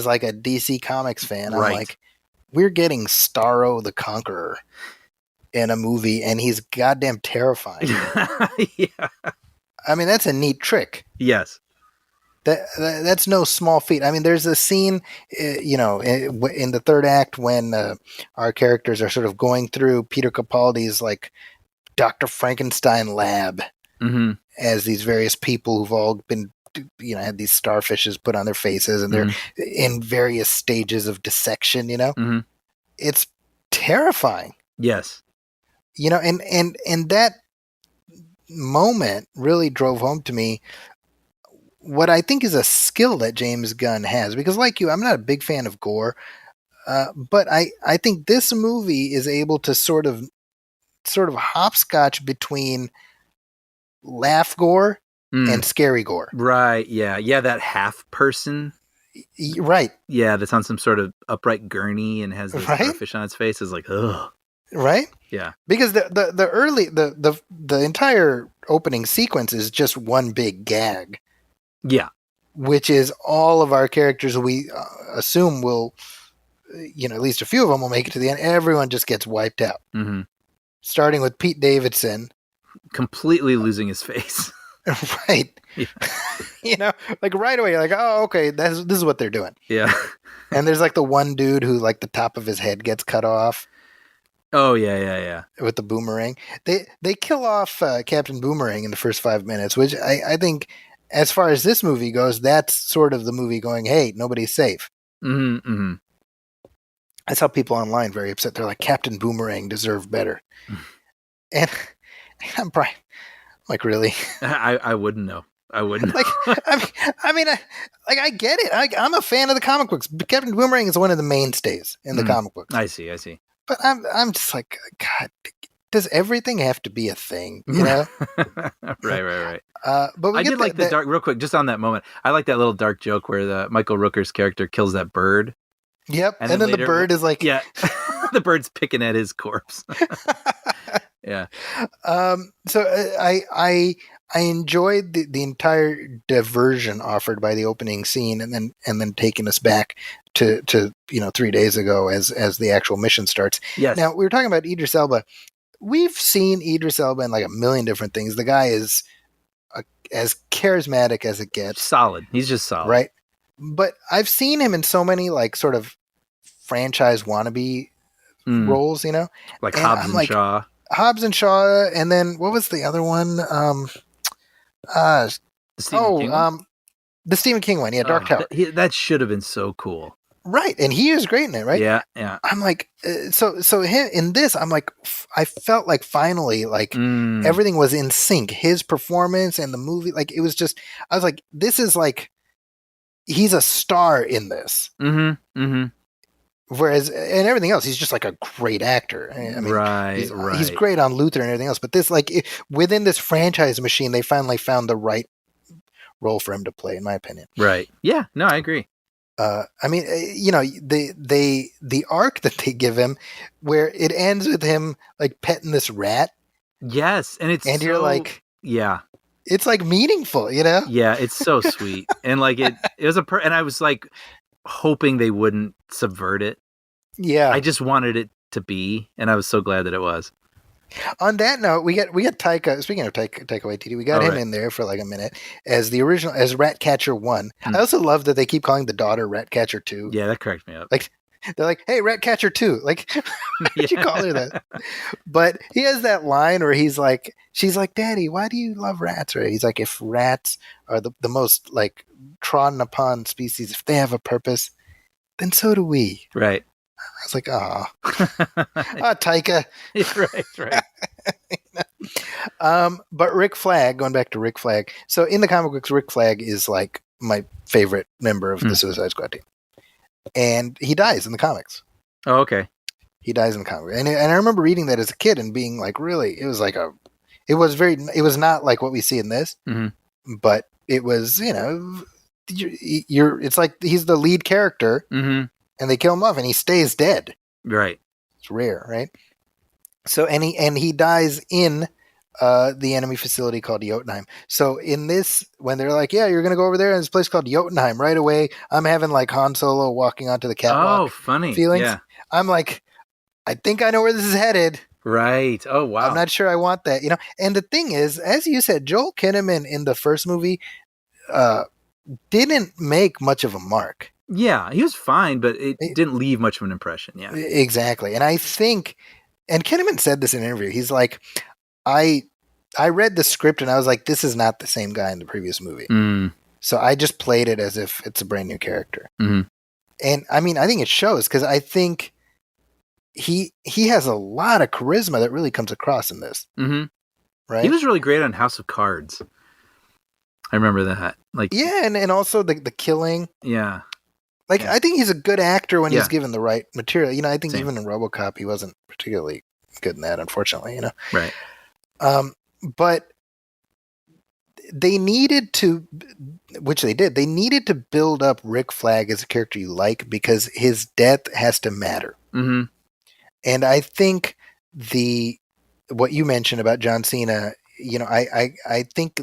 like a DC Comics fan, I'm like, we're getting Starro the Conqueror in a movie, and he's goddamn terrifying. Yeah. I mean, that's a neat trick. Yes. That's no small feat. I mean, there's a scene, in the third act when our characters are sort of going through Peter Capaldi's like Dr. Frankenstein lab as these various people who've all been, had these starfishes put on their faces, and they're in various stages of dissection. It's terrifying. Yes. And that moment really drove home to me what I think is a skill that James Gunn has, because like you, I'm not a big fan of gore, but I think this movie is able to sort of hopscotch between laugh gore and scary gore. Right. Yeah. Yeah. That half person. Right. Yeah. That's on some sort of upright gurney and has this starfish on its face is like, ugh. Right. Yeah. Because the entire opening sequence is just one big gag. Yeah. Which is all of our characters we assume will, at least a few of them will make it to the end. Everyone just gets wiped out. Mm-hmm. Starting with Pete Davidson. Completely losing his face. Right. Yeah. Like right away, you're like, oh, okay, this is what they're doing. Yeah. And there's like the one dude who like the top of his head gets cut off. Oh, yeah. With the boomerang. They kill off Captain Boomerang in the first 5 minutes, which I think, as far as this movie goes, that's sort of the movie going, hey, nobody's safe. Mm-hmm, mm-hmm. I saw people online very upset. They're like, Captain Boomerang deserved better. And I'm probably like, really? I wouldn't know. I wouldn't. Like, I get it. I'm a fan of the comic books. Captain Boomerang is one of the mainstays in the comic books. I see. But I'm just like, God, does everything have to be a thing? Right. But I did like the dark, real quick, just on that moment. I like that little dark joke where the Michael Rooker's character kills that bird. Yep. And then later, the bird is like, yeah, the bird's picking at his corpse. Yeah. So I enjoyed the entire diversion offered by the opening scene, and then taking us back to 3 days ago as the actual mission starts. Yes. Now we were talking about Idris Elba. We've seen Idris Elba in like a million different things. The guy is as charismatic as it gets. Solid. He's just solid. Right. But I've seen him in so many like sort of franchise wannabe roles, like Hobbs and Shaw. Hobbs and Shaw, and then what was the other one? The Stephen King one? The Stephen King one. Yeah, Dark Tower. That should have been so cool. Right, and he is great in it, right? Yeah. I'm like, so him in this, I'm like, I felt like finally, like everything was in sync. His performance and the movie, like it was just, I was like, this is like he's a star in this. Mm-hmm. Mm-hmm. Whereas and everything else, he's just like a great actor. I mean, he's great on Luther and everything else. But this, like, within this franchise machine, they finally found the right role for him to play, in my opinion. Right. Yeah. No, I agree. I mean, the arc that they give him, where it ends with him like petting this rat. Yes, and you're like, yeah, it's like meaningful, you know? Yeah, it's so sweet, and like it was and I was like hoping they wouldn't subvert it. Yeah, I just wanted it to be, and I was so glad that it was. On that note, we get Taika. Speaking of Taika Waititi, we got him in there for like a minute as the original, as Ratcatcher 1. I also love that they keep calling the daughter Ratcatcher 2. Yeah, that cracked me up. Like they're like, "Hey, Ratcatcher 2." Like, why did you call her that? But he has that line where he's like, she's like, "Daddy, why do you love rats?" Right? He's like, "If rats are the most like trodden upon species, if they have a purpose, then so do we." Right. I was like, "Ah, Taika." Right. But Rick Flag, going back to Rick Flag. So in the comic books, Rick Flag is like my favorite member of the Suicide Squad team, and he dies in the comics. Oh, okay. He dies in the comics, and I remember reading that as a kid and being like, really, it was like it was not like what we see in this, but it was, it's like he's the lead character. And they kill him off, and he stays dead. Right. It's rare, right? So, and he dies in the enemy facility called Jotunheim. So, in this, when they're like, "Yeah, you're going to go over there in this place called Jotunheim," right away, I'm having like Han Solo walking onto the catwalk. Oh, funny feelings. Yeah. I'm like, I think I know where this is headed. Right. Oh, wow. I'm not sure I want that, And the thing is, as you said, Joel Kinnaman in the first movie didn't make much of a mark. Yeah, he was fine, but it didn't leave much of an impression. Yeah, exactly. And I think, and Kinnaman said this in an interview. He's like, I read the script and I was like, this is not the same guy in the previous movie. So I just played it as if it's a brand new character. And I mean, I think it shows because I think he has a lot of charisma that really comes across in this. Right? He was really great on House of Cards. I remember that. Like, yeah, and also the killing. Yeah. Like, I think he's a good actor when he's given the right material. I think even in RoboCop, he wasn't particularly good in that, unfortunately, Right. But they needed to, which they did, they needed to build up Rick Flag as a character you like because his death has to matter. And I think what you mentioned about John Cena, I think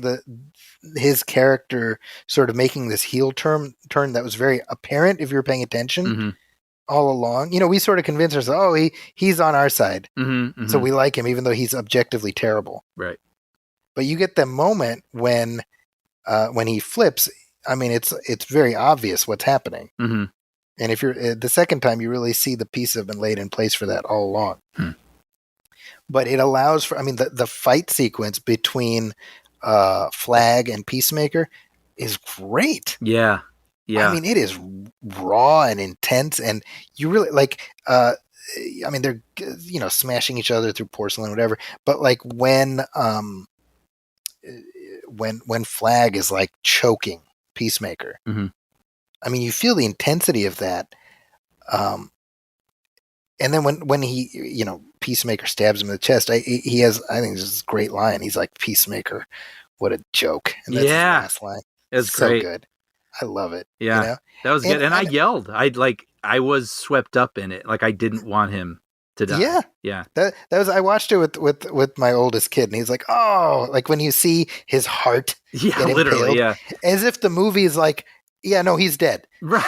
his character sort of making this heel turn that was very apparent if you were paying attention all along. We sort of convinced ourselves, oh, he's on our side. So we like him even though he's objectively terrible. Right. But you get the moment when he flips, I mean, it's very obvious what's happening. And if you're the second time, you really see the pieces have been laid in place for that all along. But it allows for, I mean, the fight sequence between Flag and Peacemaker is great. Yeah. I mean, it is raw and intense, and you really like. I mean, they're smashing each other through porcelain, or whatever. But like when Flag is like choking Peacemaker, I mean, you feel the intensity of that. And then when he, Peacemaker stabs him in the chest, he has, I think, this great line. He's like, "Peacemaker, what a joke!" And that's his last line. It's so great. Good. I love it. Yeah, that was good. And I yelled. I was swept up in it. Like I didn't want him to die. Yeah. That was. I watched it with my oldest kid, and he's like, "Oh!" Like when you see his heart. Yeah, get literally. Impaled, as if the movie is like, "Yeah, no, he's dead." Right.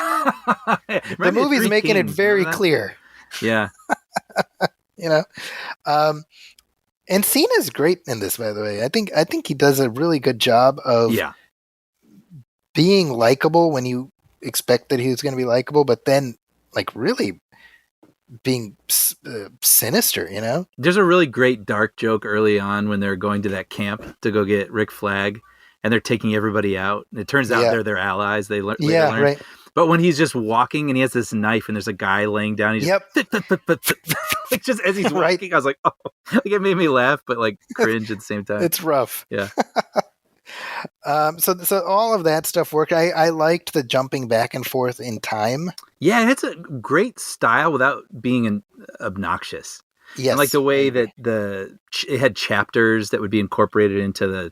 The movie's making it very clear. Yeah. And Cena's great in this, by the way. I think he does a really good job of being likable when you expect that he was going to be likable, but then like really being sinister, There's a really great dark joke early on when they're going to that camp to go get Rick Flag and they're taking everybody out. And it turns out they're their allies. They learn. Right. But when he's just walking and he has this knife and there's a guy laying down, he just, like just as he's walking, I was like, oh, like it made me laugh, but like cringe at the same time. It's rough. Yeah. So all of that stuff worked. I liked the jumping back and forth in time. Yeah, and it's a great style without being obnoxious. Yes, and like the way that it had chapters that would be incorporated into the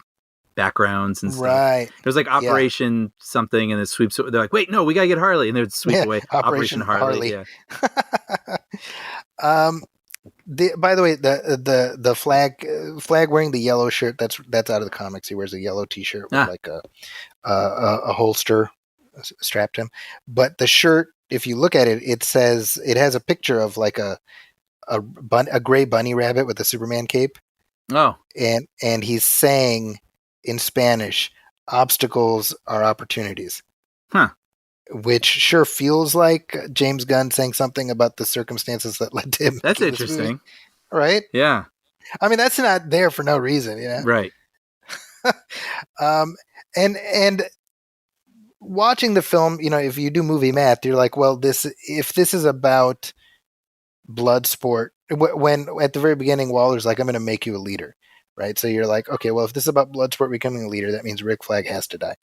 backgrounds and stuff. Right. There's like Operation something, and it sweeps. They're like, wait, no, we gotta get Harley, and they would sweep away Operation Harley. Yeah. By the way, the flag wearing the yellow shirt, that's out of the comics. He wears a yellow T-shirt with like a holster strapped to him. But the shirt, if you look at it, it has a picture of like a gray bunny rabbit with a Superman cape. Oh, and he's saying in Spanish, "Obstacles are opportunities." Huh. Which sure feels like James Gunn saying something about the circumstances that led to him. That's interesting. Right? Yeah. I mean, that's not there for no reason, you know? Right. And watching the film, you know, if you do movie math, you're like, well, if this is about blood sport, when at the very beginning, Waller's like, I'm going to make you a leader. Right. So you're like, okay, well, if this is about blood sport becoming a leader, that means Rick Flag has to die.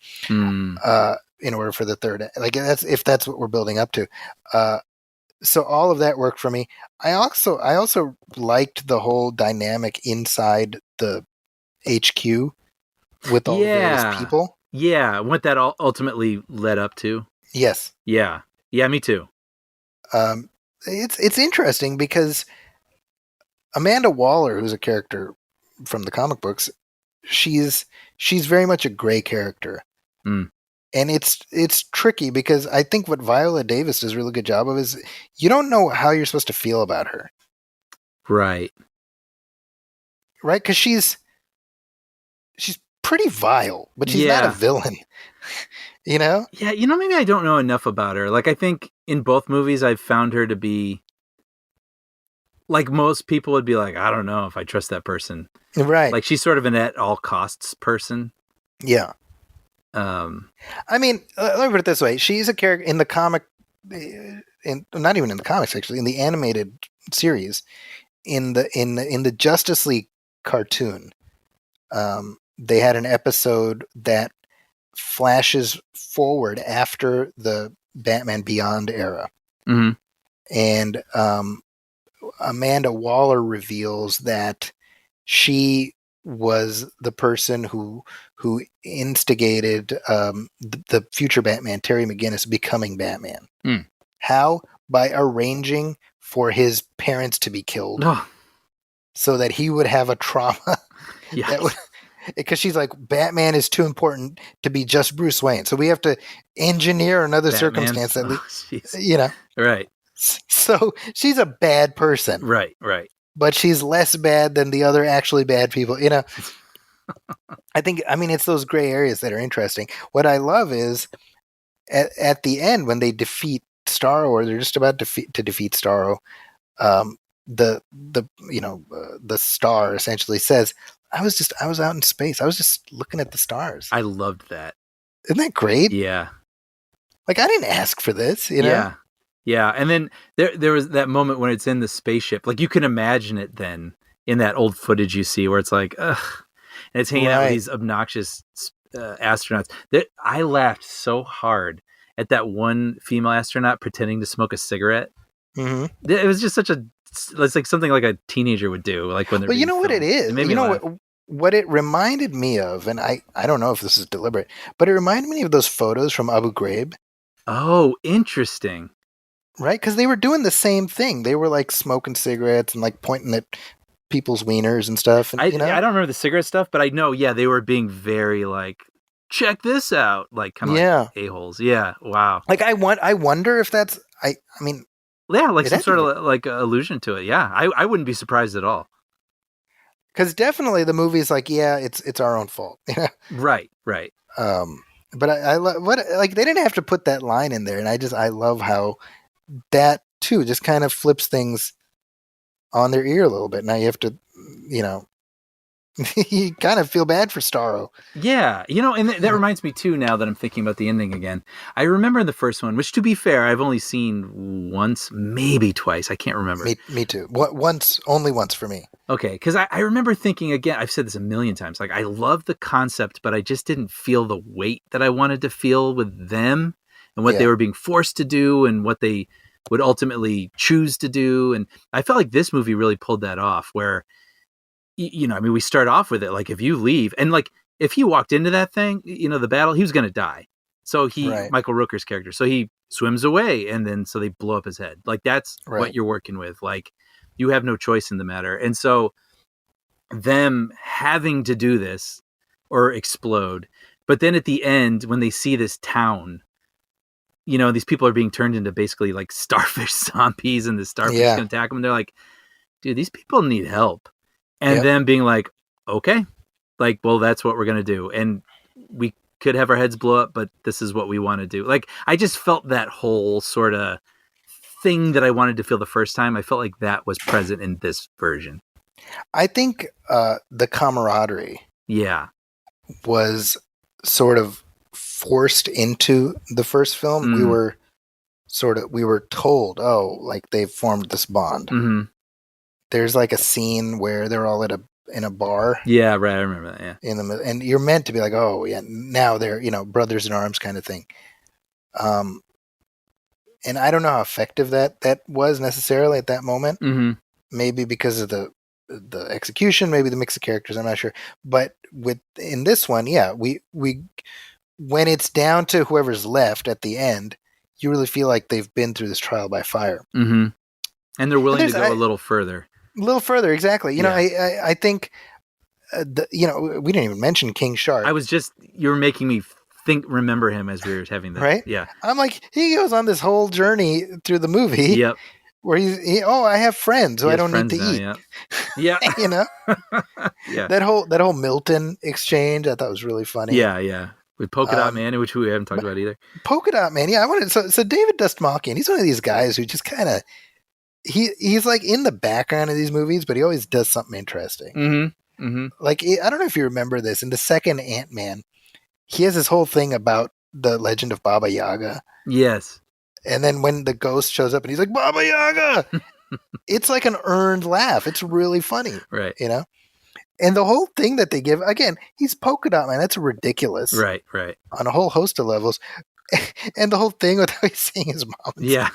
In order for the third, like that's what we're building up to. So all of that worked for me. I also liked the whole dynamic inside the HQ with all the various people. Yeah, what that ultimately led up to. Yes. Yeah, me too. It's interesting because Amanda Waller, who's a character from the comic books, she's very much a gray character. And it's tricky because I think what Viola Davis does a really good job of is you don't know how you're supposed to feel about her. Right. Right? Because she's pretty vile, but she's not a villain. You know? Yeah, maybe I don't know enough about her. Like, I think in both movies I've found her to be like most people would be like, I don't know if I trust that person. Right. Like, she's sort of an at all costs person. Yeah. I mean, let me put it this way: she's a character in the comic, not even in the comics, actually, in the animated series, in the Justice League cartoon. They had an episode that flashes forward after the Batman Beyond era, and Amanda Waller reveals that she was the person who instigated the future Batman, Terry McGinnis, becoming Batman. How? By arranging for his parents to be killed so that he would have a trauma. Because she's like, Batman is too important to be just Bruce Wayne. So we have to engineer another circumstance that, Right. So she's a bad person. Right. But she's less bad than the other actually bad people, I mean, it's those gray areas that are interesting. What I love is at the end when they defeat Starro, or they're just about to defeat Starro, the star essentially says, I was out in space. I was just looking at the stars. I loved that. Isn't that great? Yeah. Like, I didn't ask for this, you know? Yeah. And then there was that moment when it's in the spaceship. Like, you can imagine it then in that old footage you see where it's like, ugh. And it's hanging out with these obnoxious astronauts. I laughed so hard at that one female astronaut pretending to smoke a cigarette. Mm-hmm. It was just it's like something like a teenager would do. Like when they're. Well, you know what it is. You know what it reminded me of, and I don't know if this is deliberate, but it reminded me of those photos from Abu Ghraib. Oh, interesting. Right, because they were doing the same thing. They were like smoking cigarettes and like pointing at people's wieners and stuff. And, I don't remember the cigarette stuff, but I know, they were being very like, check this out, like kind of like a-holes. Yeah, wow. Like I wonder if that's I mean, like some sort of like allusion to it. Yeah, I wouldn't be surprised at all. Because definitely the movie's like, it's our own fault. Right. But I love they didn't have to put that line in there, and I love how that too just kind of flips things on their ear a little bit. Now you have to, you kind of feel bad for Starro. Yeah, and that reminds me too, now that I'm thinking about the ending again. I remember the first one, which to be fair, I've only seen once, maybe twice. I can't remember. Me too. Only once for me. Okay, because I remember thinking, again, I've said this a million times, like, I love the concept, but I just didn't feel the weight that I wanted to feel with them and what they were being forced to do and what they would ultimately choose to do. And I felt like this movie really pulled that off where, I mean, we start off with it, like, if you leave, and like, if he walked into that thing, the battle, he was going to die. So Michael Rooker's character, so he swims away, and then so they blow up his head. Like, that's what you're working with. Like, you have no choice in the matter. And so them having to do this or explode, but then at the end, when they see this town, these people are being turned into basically like starfish zombies, and the starfish can attack them. And they're like, dude, these people need help. And them being like, okay, like, well, that's what we're going to do. And we could have our heads blow up, but this is what we want to do. Like, I just felt that whole sort of thing that I wanted to feel the first time. I felt like that was present in this version. I think the camaraderie was sort of forced into the first film. We were told, like, they've formed this bond. Mm-hmm. There's like a scene where they're all in a bar. Yeah, right. I remember that. Yeah. And you're meant to be like, oh yeah, now they're, brothers in arms kind of thing. And I don't know how effective that was necessarily at that moment. Mm-hmm. Maybe because of the execution, maybe the mix of characters. I'm not sure. But in this one, we when it's down to whoever's left at the end, you really feel like they've been through this trial by fire. Mm-hmm. And they're willing to go a little further. A little further, exactly. I think, we didn't even mention King Shark. You were making me remember him as we were having that. Right? Yeah. I'm like, he goes on this whole journey through the movie. Yep. Where I have friends who I don't need to eat. Yeah. Yeah. That whole Milton exchange, I thought was really funny. Yeah. With Polka Dot Man, which we haven't talked about either. Polka Dot Man, yeah. So David Dastmalchian, he's one of these guys who just kind of, he's like in the background of these movies, but he always does something interesting. Mm-hmm. Mm-hmm. Like, I don't know if you remember this, in the second Ant-Man, he has this whole thing about the legend of Baba Yaga. Yes. And then when the ghost shows up and he's like, Baba Yaga, it's like an earned laugh. It's really funny. Right. And the whole thing that they give, again, he's Polka Dot Man. That's ridiculous. Right. On a whole host of levels. And the whole thing with how he's seeing his mom. Yeah.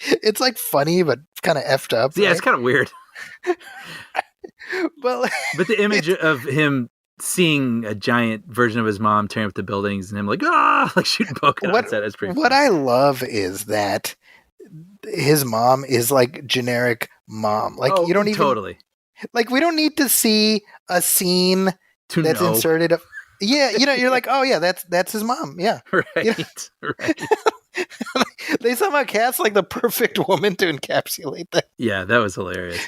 It's like funny, but kind of effed up. Yeah, right? It's kind of weird. But the image of him seeing a giant version of his mom tearing up the buildings and him like shooting polka dots at it is pretty funny. What I love is that his mom is like generic mom. Like, you don't even totally. Like, we don't need to see a scene that's inserted. You're like, oh yeah, that's his mom. Yeah. Right. Right. They somehow cast like the perfect woman to encapsulate that. Yeah, that was hilarious.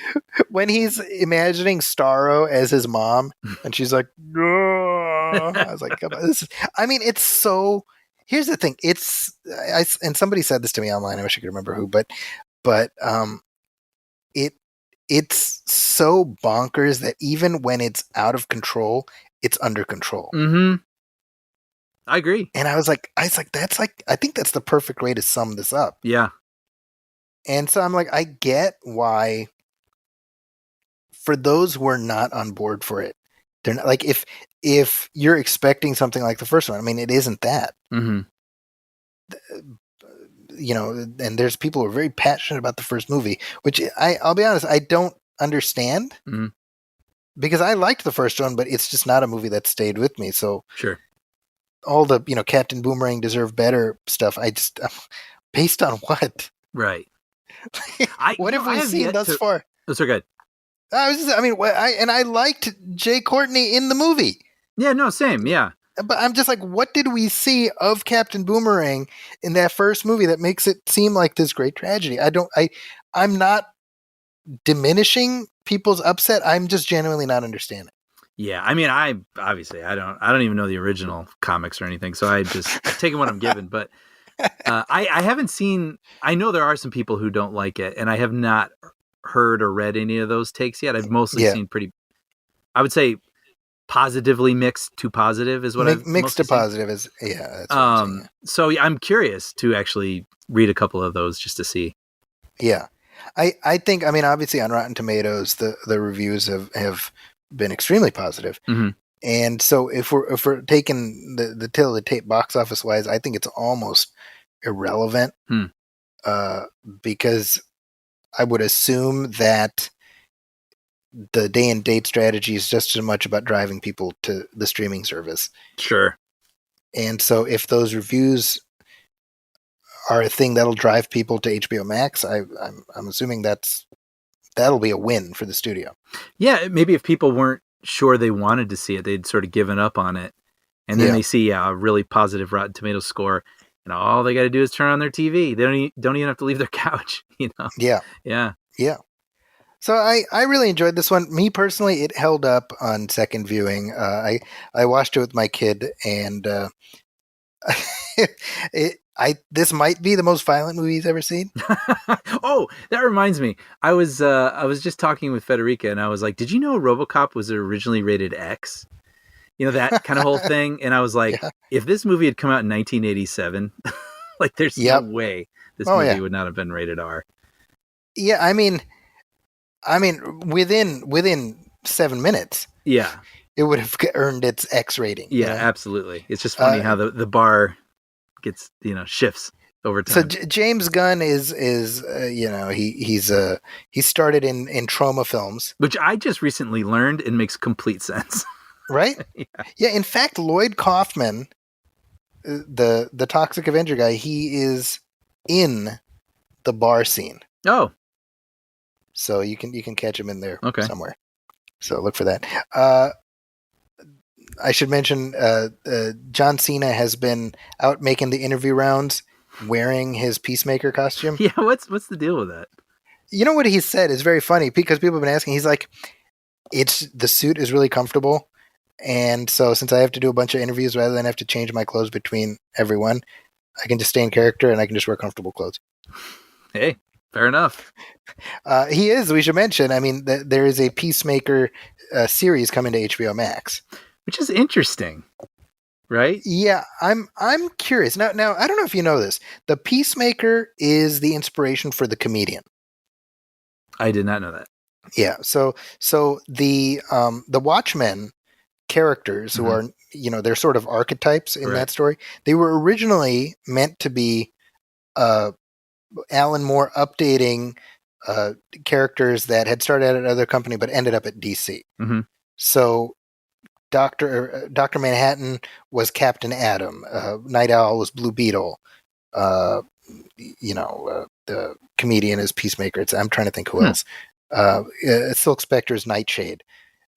When he's imagining Starro as his mom, and she's like, oh. I was like, come on, it's so. Here's the thing. And somebody said this to me online. I wish I could remember who, but it's so bonkers that even when it's out of control, it's under control. Mm-hmm. I agree. And I was like, I think that's the perfect way to sum this up. Yeah. And so I'm like, I get why, for those who are not on board for it, they're not, like, if you're expecting something like the first one, I mean, it isn't that. Mm-hmm. And there's people who are very passionate about the first movie, which I'll be honest, I don't understand. Mm-hmm. Because I liked the first one, but it's just not a movie that stayed with me. So sure. All the, Captain Boomerang Deserve Better stuff, based on what? Right. What have we seen thus far? Those are good. I liked Jay Courtney in the movie. Yeah, no, same, yeah. But I'm just like, what did we see of Captain Boomerang in that first movie that makes it seem like this great tragedy? I'm not diminishing people's upset. I'm just genuinely not understanding. Yeah, I mean, I don't even know the original comics or anything, so I just taking what I'm given. But I haven't seen. I know there are some people who don't like it, and I have not heard or read any of those takes yet. I've mostly seen pretty. I would say positively mixed to positive is what I've mixed to seen. Positive is That's what so yeah, I'm curious to actually read a couple of those just to see. Yeah. I think, I mean, obviously on Rotten Tomatoes, the reviews have been extremely positive. Mm-hmm. And so if we're taking the tail of the tape box office wise, I think it's almost irrelevant. Because I would assume that the day and date strategy is just as much about driving people to the streaming service. Sure. And so if those reviews are a thing that'll drive people to HBO Max, I'm assuming that'll be a win for the studio. Yeah, maybe if people weren't sure they wanted to see it, they'd sort of given up on it. And then they see a really positive Rotten Tomatoes score, and all they got to do is turn on their TV. They don't even have to leave their couch, you know? Yeah. Yeah. Yeah. So I really enjoyed this one. Me personally, it held up on second viewing. I watched it with my kid, and this might be the most violent movie he's ever seen. Oh, that reminds me. I was just talking with Federica, and I was like, "Did you know RoboCop was originally rated X?" You know, that kind of whole thing. And I was like, if this movie had come out in 1987, like there's no way this movie would not have been rated R. Yeah, I mean, within 7 minutes, it would have earned its X rating. Yeah, absolutely. It's just funny how the bar gets, shifts over time. So James Gunn is he started in trauma films, which I just recently learned and makes complete sense. Right? Yeah. In fact, Lloyd Kaufman, the Toxic Avenger guy, he is in the bar scene. Oh. So you can catch him in there somewhere. So look for that. I should mention John Cena has been out making the interview rounds wearing his Peacemaker costume. Yeah, what's the deal with that? You know what he said is very funny because people have been asking. He's like, the suit is really comfortable. And so since I have to do a bunch of interviews rather than have to change my clothes between everyone, I can just stay in character and I can just wear comfortable clothes. Hey, fair enough. He is, we should mention, I mean, there is a Peacemaker series coming to HBO Max. Which is interesting, right? Yeah, I'm curious. Now, I don't know if you know this. The Peacemaker is the inspiration for The Comedian. I did not know that. Yeah, so the Watchmen characters who are, they're sort of archetypes in that story. They were originally meant to be Alan Moore updating characters that had started at another company but ended up at DC. Mm-hmm. So Dr. Manhattan was Captain Atom. Night Owl was Blue Beetle. The Comedian is Peacemaker. I'm trying to think who else. Silk Spectre is Nightshade.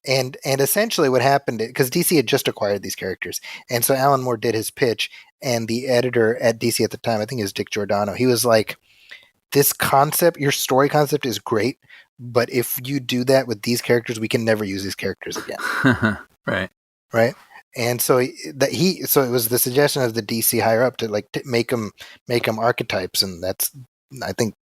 And essentially what happened, because DC had just acquired these characters, and so Alan Moore did his pitch, and the editor at DC at the time, I think it was Dick Giordano, he was like, this concept, your story concept is great, but if you do that with these characters, we can never use these characters again. Right. And so so it was the suggestion of the DC higher up to make them archetypes, and that's I think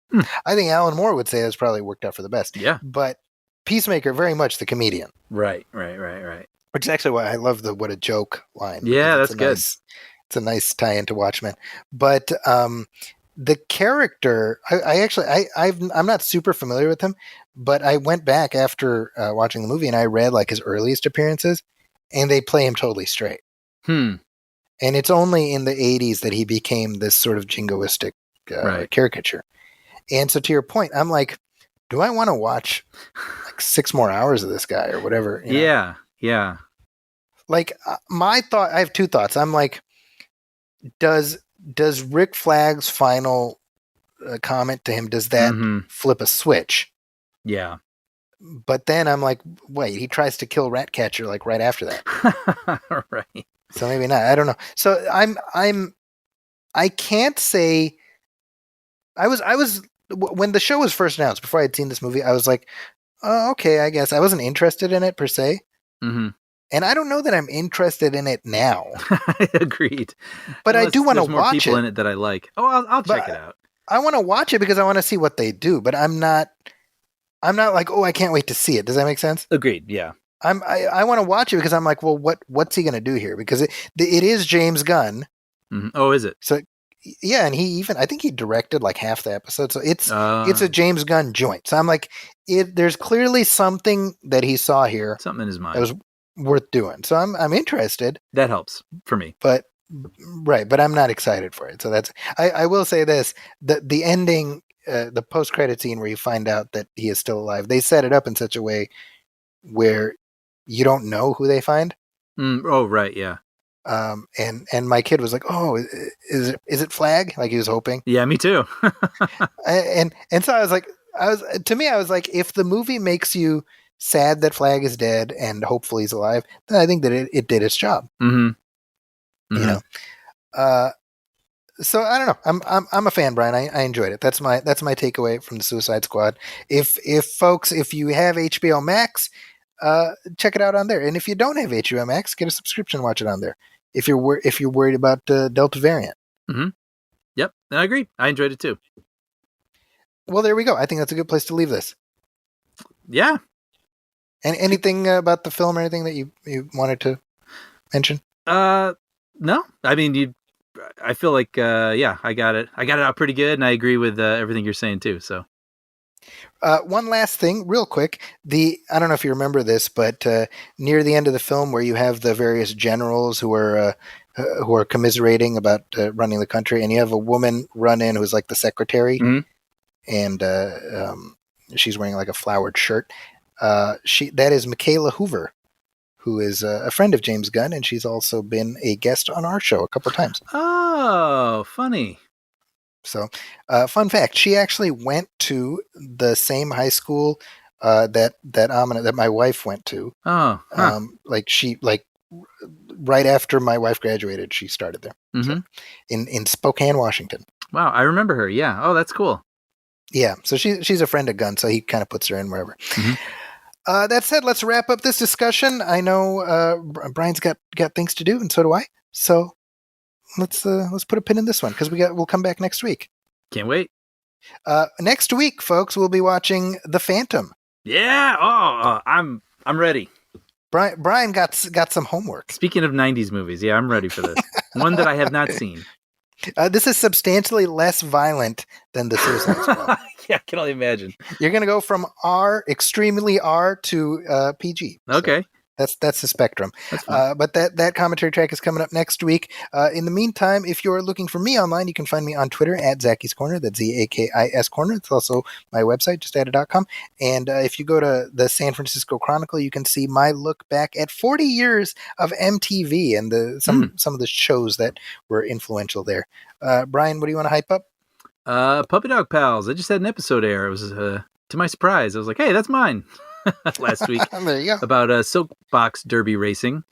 Alan Moore would say that's probably worked out for the best. Yeah. But Peacemaker, very much the comedian. Right. Which is actually why I love the "what a joke" line. Yeah, that's good. It's a nice tie into Watchmen. But the character, I'm not super familiar with him, but I went back after watching the movie and I read his earliest appearances, and they play him totally straight. And it's only in the 80s that he became this sort of jingoistic caricature. And so to your point, I'm like, do I want to watch 6 more hours of this guy or whatever? Yeah. My thought, I have 2 thoughts. I'm like, does Rick Flag's final comment to him, does that flip a switch? Yeah. But then I'm like, wait, he tries to kill Ratcatcher right after that. Right. So maybe not. I don't know. So I can't say. I was when the show was first announced, before I had seen this movie, I was like, oh, okay, I guess I wasn't interested in it per se. Mm-hmm. And I don't know that I'm interested in it now. Agreed. But I do want to watch it. There's more people in it that I like. Oh, I'll check it out. I want to watch it because I want to see what they do. But I'm not like, oh, I can't wait to see it. Does that make sense? Agreed. Yeah. I want to watch it because I'm like, well, what's he going to do here? Because it is James Gunn. Mm-hmm. Oh, is it? So Yeah, and I think he directed like half the episode, so it's a James Gunn joint. So I'm like, there's clearly something that he saw here, something in his mind that was worth doing. So I'm interested. That helps for me, but I'm not excited for it. So that's I will say this: the ending, the post credit scene where you find out that he is still alive, they set it up in such a way where you don't know who they find. Oh right, yeah. And my kid was like, "Oh, is it Flag?" Like he was hoping. Yeah, me too. and so I was like, if the movie makes you sad that Flag is dead and hopefully he's alive, then I think that it did its job. Mm-hmm. Mm-hmm. You know. So I don't know. I'm a fan, Brian. I enjoyed it. That's my takeaway from the Suicide Squad. If you have HBO Max, check it out on there. And if you don't have HBO Max, get a subscription, watch it on there. If you're worried about Delta variant. Mm-hmm. Yep, and I agree. I enjoyed it too. Well, there we go. I think that's a good place to leave this. Yeah. And anything about the film or anything that you wanted to mention? No. I mean, I feel like I got it out pretty good, and I agree with everything you're saying too. So. One last thing, real quick. I don't know if you remember this, but near the end of the film, where you have the various generals who are commiserating about running the country, and you have a woman run in who's like the secretary, mm-hmm. and she's wearing like a flowered shirt. That is Michaela Hoover, who is a friend of James Gunn, and she's also been a guest on our show a couple of times. Oh, funny. So, fun fact: she actually went to the same high school that my wife went to. Oh, huh. Right after my wife graduated, she started there. Mm-hmm. So, in Spokane, Washington. Wow, I remember her. Yeah. Oh, that's cool. Yeah. So she's a friend of Gunn, so he kind of puts her in wherever. Mm-hmm. That said, let's wrap up this discussion. I know Brian's got things to do, and so do I. So. Let's put a pin in this one because we'll come back next week. Can't wait. Next week, folks, we'll be watching The Phantom. Yeah. Oh, I'm ready. Brian got some homework. Speaking of 90s movies, yeah, I'm ready for this. One that I have not seen. This is substantially less violent than the Suicide Squad. Yeah, I can only imagine. You're going to go from extremely R to PG. Okay. So. That's the spectrum. But that commentary track is coming up next week. In the meantime, if you're looking for me online, you can find me on Twitter at Zacky's Corner. That's ZAKIS Corner. It's also my website, justadded.com. And if you go to the San Francisco Chronicle, you can see my look back at 40 years of MTV and some of the shows that were influential there. Brian, what do you want to hype up? Puppy Dog Pals. I just had an episode air. It was to my surprise. I was like, hey, that's mine. Last week. There you go. About soapbox derby racing.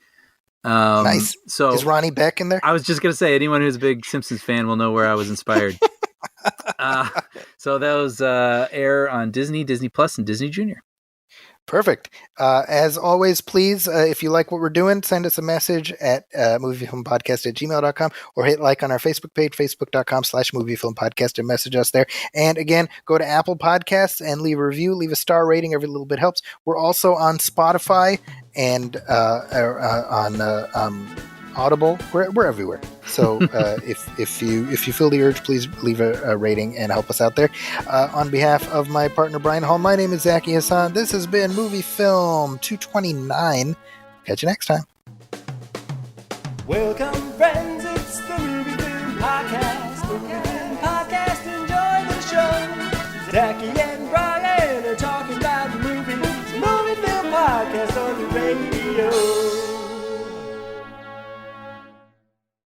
Nice. So is Ronnie Beck in there? I was just gonna say, anyone who's a big Simpsons fan will know where I was inspired. So that was air on Disney Plus, and Disney Junior. Perfect. As always, please, if you like what we're doing, send us a message at moviefilmpodcast@gmail.com or hit like on our Facebook page, facebook.com/moviefilmpodcast, and message us there. And again, go to Apple Podcasts and leave a review, leave a star rating. Every little bit helps. We're also on Spotify and on Audible. We're everywhere. So if you feel the urge, please leave a rating and help us out there. On behalf of my partner Brian Hall, my name is Zachy Hassan. This has been Movie Film 229. Catch you next time. Welcome, friends. It's the Movie Film Podcast. Movie Film Podcast. Enjoy the show. Zachy and Brian are talking about movies. Movie Film Podcast on the radio.